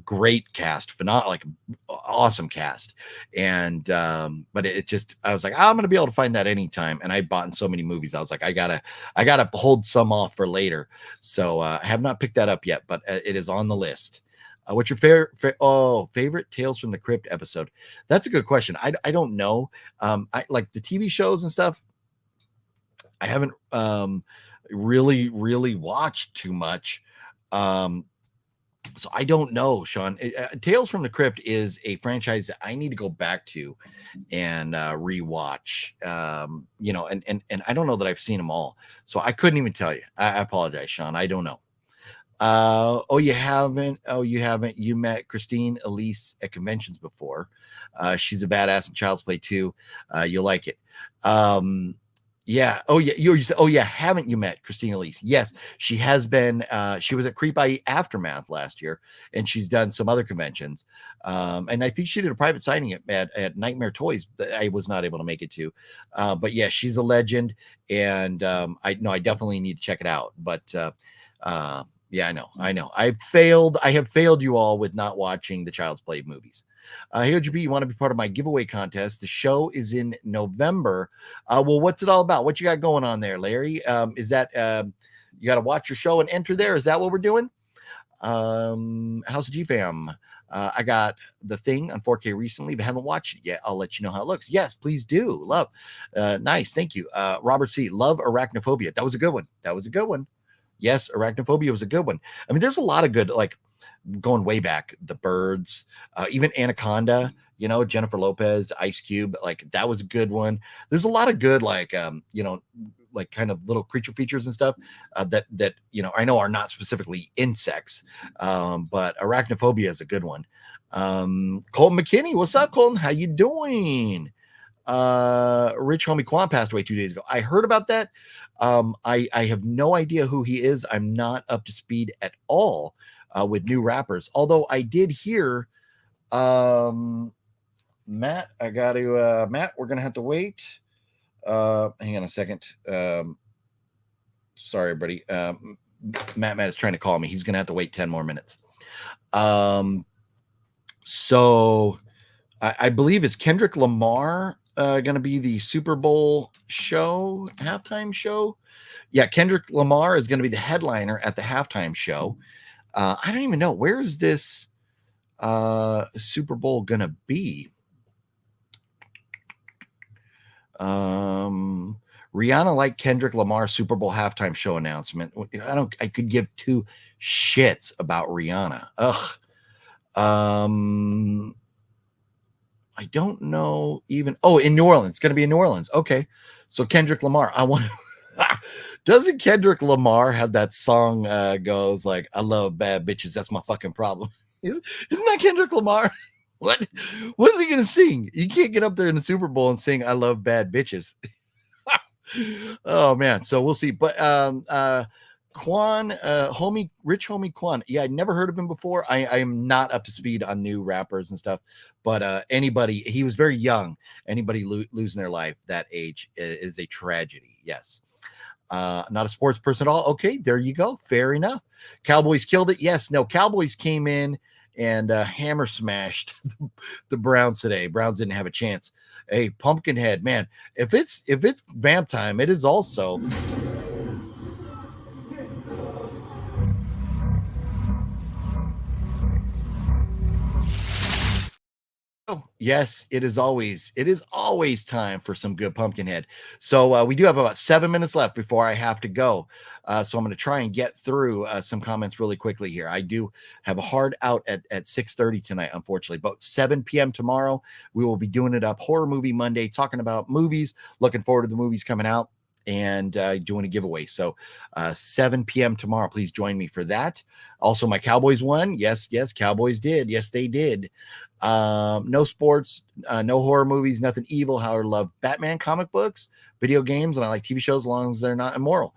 S3: Great cast, phenomenal, like awesome cast. And but it just, I was like, I'm gonna be able to find that anytime. And I bought in so many movies. I was like, I gotta hold some off for later. So I have not picked that up yet, but it is on the list. What's your favorite Tales from the Crypt episode? That's a good question. I don't know. I like the TV shows and stuff. I haven't really watched too much. So I don't know, Sean. Tales from the Crypt is a franchise that I need to go back to and rewatch. You know, and I don't know that I've seen them all, so I couldn't even tell you. I apologize, Sean. I don't know. You haven't. You met Christine Elise at conventions before. She's a badass in Child's Play too. You'll like it. Yeah. You said, haven't you met Christine Elise? Yes, she has been. She was at Creep I.E Aftermath last year, and she's done some other conventions. And I think she did a private signing at Nightmare Toys that I was not able to make it to. But yeah, she's a legend, and I definitely need to check it out. But yeah, I know. I have failed you all with not watching the Child's Play movies. Hey, OGB, you want to be part of my giveaway contest? The show is in November. Well, what's it all about? What you got going on there, Larry? Is that you got to watch your show and enter there? Is that what we're doing? How's the G fam? I got The Thing on 4K recently, but haven't watched it yet. I'll let you know how it looks. Yes, please do. Love. Nice. Thank you. Robert C. Love Arachnophobia. That was a good one. Yes, Arachnophobia was a good one. I mean, there's a lot of good, like going way back, The Birds, even Anaconda, Jennifer Lopez, Ice Cube, like that was a good one. There's a lot of good, like, like kind of little creature features and stuff that I know are not specifically insects, but Arachnophobia is a good one. Colton McKinney, what's up, Colton? How you doing? Rich homie Quan passed away 2 days ago. I heard about that. I have no idea who he is. I'm not up to speed at all with new rappers, although I did hear Matt, Matt, we're gonna have to wait. Hang on a second. Sorry, everybody. Matt is trying to call me. He's gonna have to wait 10 more minutes. So I believe it's Kendrick Lamar going to be the Super Bowl show, halftime show. Yeah, Kendrick Lamar is going to be the headliner at the halftime show. I don't even know, where is this Super Bowl going to be? Rihanna liked Kendrick Lamar Super Bowl halftime show announcement. I could give two shits about Rihanna. Ugh. I don't know even. Oh, in New Orleans. It's going to be in New Orleans. Okay. So Kendrick Lamar. I want doesn't Kendrick Lamar have that song goes like, I love bad bitches. That's my fucking problem. Isn't that Kendrick Lamar? What is he going to sing? You can't get up there in the Super Bowl and sing I love bad bitches. Oh man. So we'll see. But Quan, rich homie Quan. Yeah, I never heard of him before. I am not up to speed on new rappers and stuff, but he was very young. Anybody losing their life that age is a tragedy. Yes. Not a sports person at all. Okay, there you go. Fair enough. Cowboys killed it. Yes. No, Cowboys came in and hammer smashed the Browns today. Browns didn't have a chance. Hey, Pumpkinhead, man. If it's vamp time, it is also. Oh, yes, it is always time for some good Pumpkinhead. So we do have about 7 minutes left before I have to go. So I'm going to try and get through some comments really quickly here. I do have a hard out at 6:30 tonight, unfortunately, but 7 p.m. tomorrow, we will be doing it up Horror Movie Monday, talking about movies, looking forward to the movies coming out, and doing a giveaway. So 7 p.m. tomorrow, please join me for that. Also, my Cowboys won. Yes, Cowboys did. Yes, they did. No sports, no horror movies, nothing evil. However, love Batman comic books, video games, and I like TV shows as long as they're not immoral.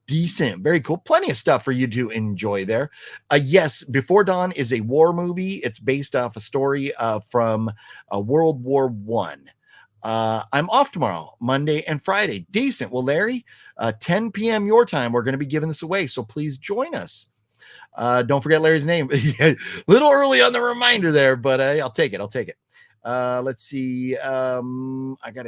S3: Decent, very cool. Plenty of stuff for you to enjoy there. Yes, Before Dawn is a war movie. It's based off a story from World War I. I'm off tomorrow, Monday and Friday. Decent. Well, Larry, 10 p.m. your time, we're going to be giving this away. So please join us. Don't forget Larry's name. Little early on the reminder there, but I'll take it. I'll take it. Let's see. I got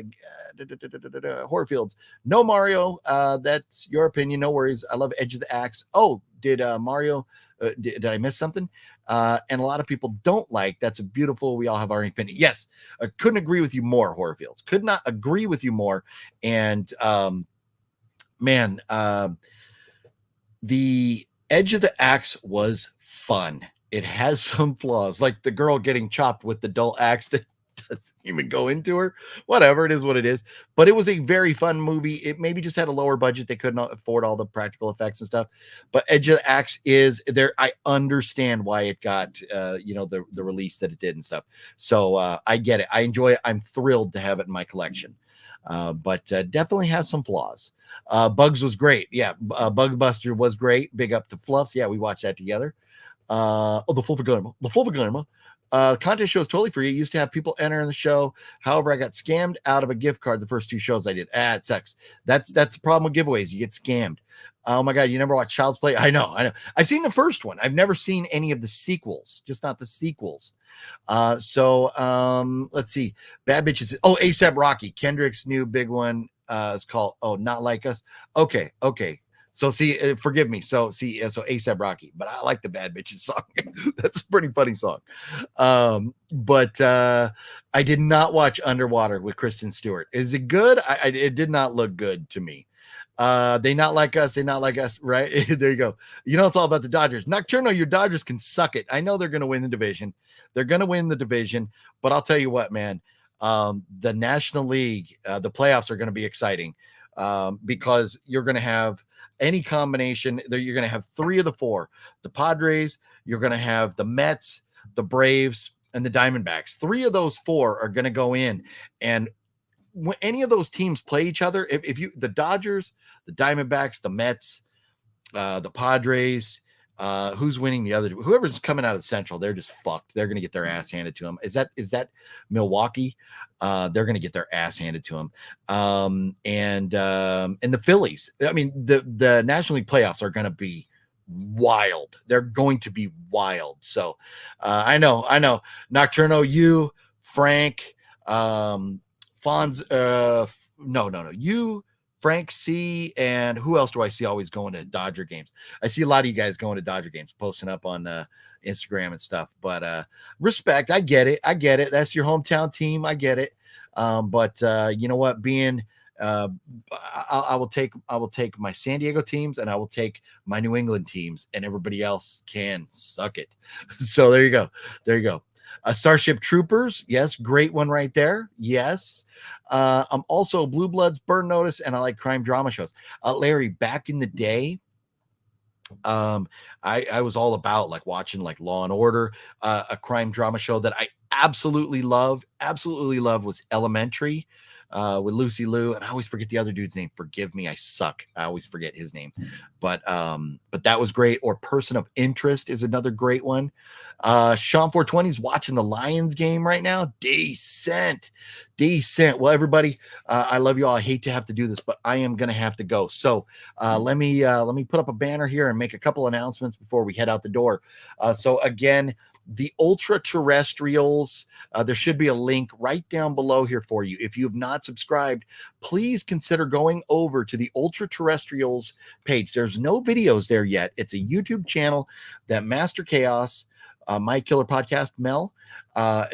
S3: Horfields. No Mario. That's your opinion. No worries. I love Edge of the Axe. Oh, did Mario? Did I miss something? And a lot of people don't like. That's a beautiful. We all have our opinion. Yes, I couldn't agree with you more. Horfields. Could not agree with you more. And man, the Edge of the Axe was fun. It has some flaws, like the girl getting chopped with the dull axe that doesn't even go into her. Whatever, it is what it is. But it was a very fun movie. It maybe just had a lower budget. They could not afford all the practical effects and stuff. But Edge of the Axe is there. I understand why it got the release that it did and stuff. So I get it. I enjoy it. I'm thrilled to have it in my collection. But definitely has some flaws. Bugs was great. Yeah, Bug Buster was great. Big up to Fluffs. Yeah, we watched that together. The full Vagama. Contest show is totally free. It used to have people enter in the show. However, I got scammed out of a gift card the first 2 shows I did. It sucks. That's the problem with giveaways. You get scammed. Oh my God, you never watched Child's Play? I know. I've seen the first one. I've never seen any of the sequels, just not the sequels. So let's see. Bad Bitches. Oh, A$AP Rocky. Kendrick's new big one is called Not Like Us. Okay. So see, forgive me. So A$AP Rocky, but I like the Bad Bitches song. That's a pretty funny song. But I did not watch Underwater with Kristen Stewart. Is it good? It did not look good to me. They not like us, right? There you go. It's all about the Dodgers. Nocturno, your Dodgers can suck it. I know they're going to win the division. But I'll tell you what, man. The National League, the playoffs are going to be exciting because you're going to have any combination. You're going to have 3 of the 4. The Padres, you're going to have the Mets, the Braves, and the Diamondbacks. 3 of those 4 are going to go in, and when any of those teams play each other, if you the Dodgers, the Diamondbacks, the Mets, the Padres, who's winning the other? Whoever's coming out of the Central, they're just fucked. They're going to get their ass handed to them. Is that Milwaukee? They're going to get their ass handed to them. And the Phillies. I mean, the National League playoffs are going to be wild. They're going to be wild. So I know. Nocturno, you, Frank, Fonz, no. You, Frank C, and who else do I see always going to Dodger games? I see a lot of you guys going to Dodger games, posting up on Instagram and stuff. But respect, I get it. That's your hometown team. I get it. But you know what? Being I will take my San Diego teams, and I will take my New England teams, and everybody else can suck it. So there you go. Starship Troopers, yes, great one right there. Yes. I'm also Blue Bloods, Burn Notice, and I like crime drama shows. Larry, back in the day, I was all about like watching like Law and Order. A crime drama show that I absolutely love was Elementary with Lucy Liu, and I always forget the other dude's name. Forgive me, I suck. I always forget his name. But that was great. Or Person of Interest is another great one. Sean 420 is watching the Lions game right now. Decent. Well, everybody, I love you all. I hate to have to do this, but I am gonna have to go. So let me put up a banner here and make a couple announcements before we head out the door. So again, the Ultra Terrestrials, there should be a link right down below here for you. If you have not subscribed, please consider going over to the Ultra Terrestrials page. There's no videos there yet. It's a YouTube channel that Master Chaos, My Killer Podcast, Mel,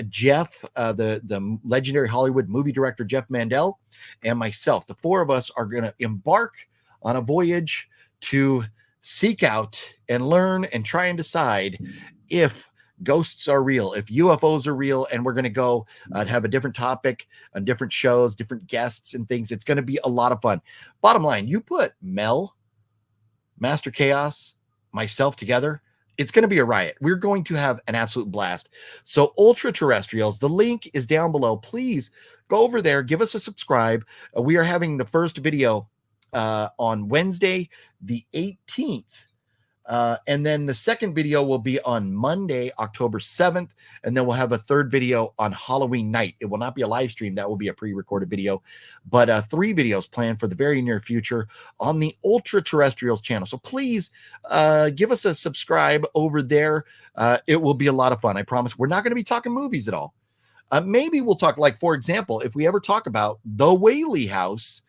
S3: Jeff, the legendary Hollywood movie director Jeff Mandel, and myself, the 4 of us are going to embark on a voyage to seek out and learn and try and decide if ghosts are real, if UFOs are real, and we're going to go have a different topic on different shows, different guests and things. It's going to be a lot of fun. Bottom line, you put Mel, Master Chaos, myself together, it's going to be a riot. We're going to have an absolute blast. So Ultra Terrestrials, the link is down below. Please go over there, give us a subscribe. We are having the first video on Wednesday, the 18th And then the second video will be on Monday, October 7th. And then we'll have a third video on Halloween night. It will not be a live stream. That will be a pre-recorded video. But 3 videos planned for the very near future on the Ultra Terrestrials channel. So please give us a subscribe over there. It will be a lot of fun. I promise. We're not going to be talking movies at all. Maybe we'll talk, like, for example, if we ever talk about the Whaley House,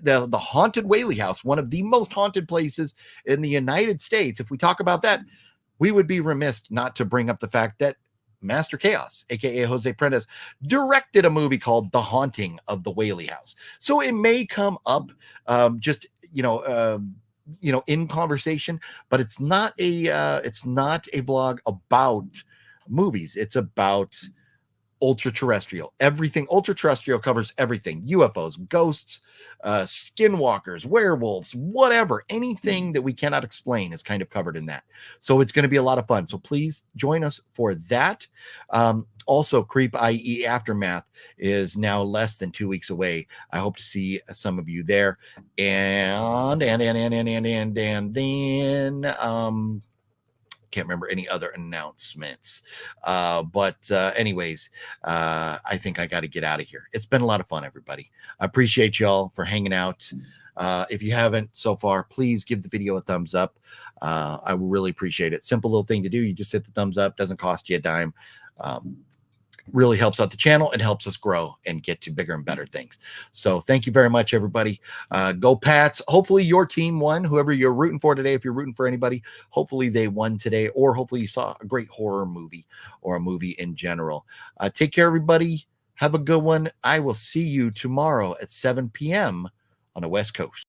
S3: the haunted Whaley House, one of the most haunted places in the United States. If we talk about that, we would be remiss not to bring up the fact that Master Chaos, aka Jose Prentice, directed a movie called The Haunting of the Whaley House. So it may come up just in conversation, but it's not a vlog about movies. It's about ultra terrestrial. Everything ultra terrestrial covers everything: UFOs, ghosts, skinwalkers, werewolves, whatever. Anything that we cannot explain is kind of covered in that. So it's going to be a lot of fun. So please join us for that. Also, Creep I.E. Aftermath is now less than 2 weeks away. I hope to see some of you there. And then can't remember any other announcements. Anyways, I think I got to get out of here. It's been a lot of fun, everybody. I appreciate y'all for hanging out. If you haven't so far, please give the video a thumbs up. I will really appreciate it. Simple little thing to do. You just hit the thumbs up. Doesn't cost you a dime. Really helps out the channel and helps us grow and get to bigger and better things. So thank you very much, everybody. Go Pats. Hopefully your team won. Whoever you're rooting for today, if you're rooting for anybody, hopefully they won today, or hopefully you saw a great horror movie or a movie in general. Take care, everybody. Have a good one. I will see you tomorrow at 7 p.m. on the West Coast.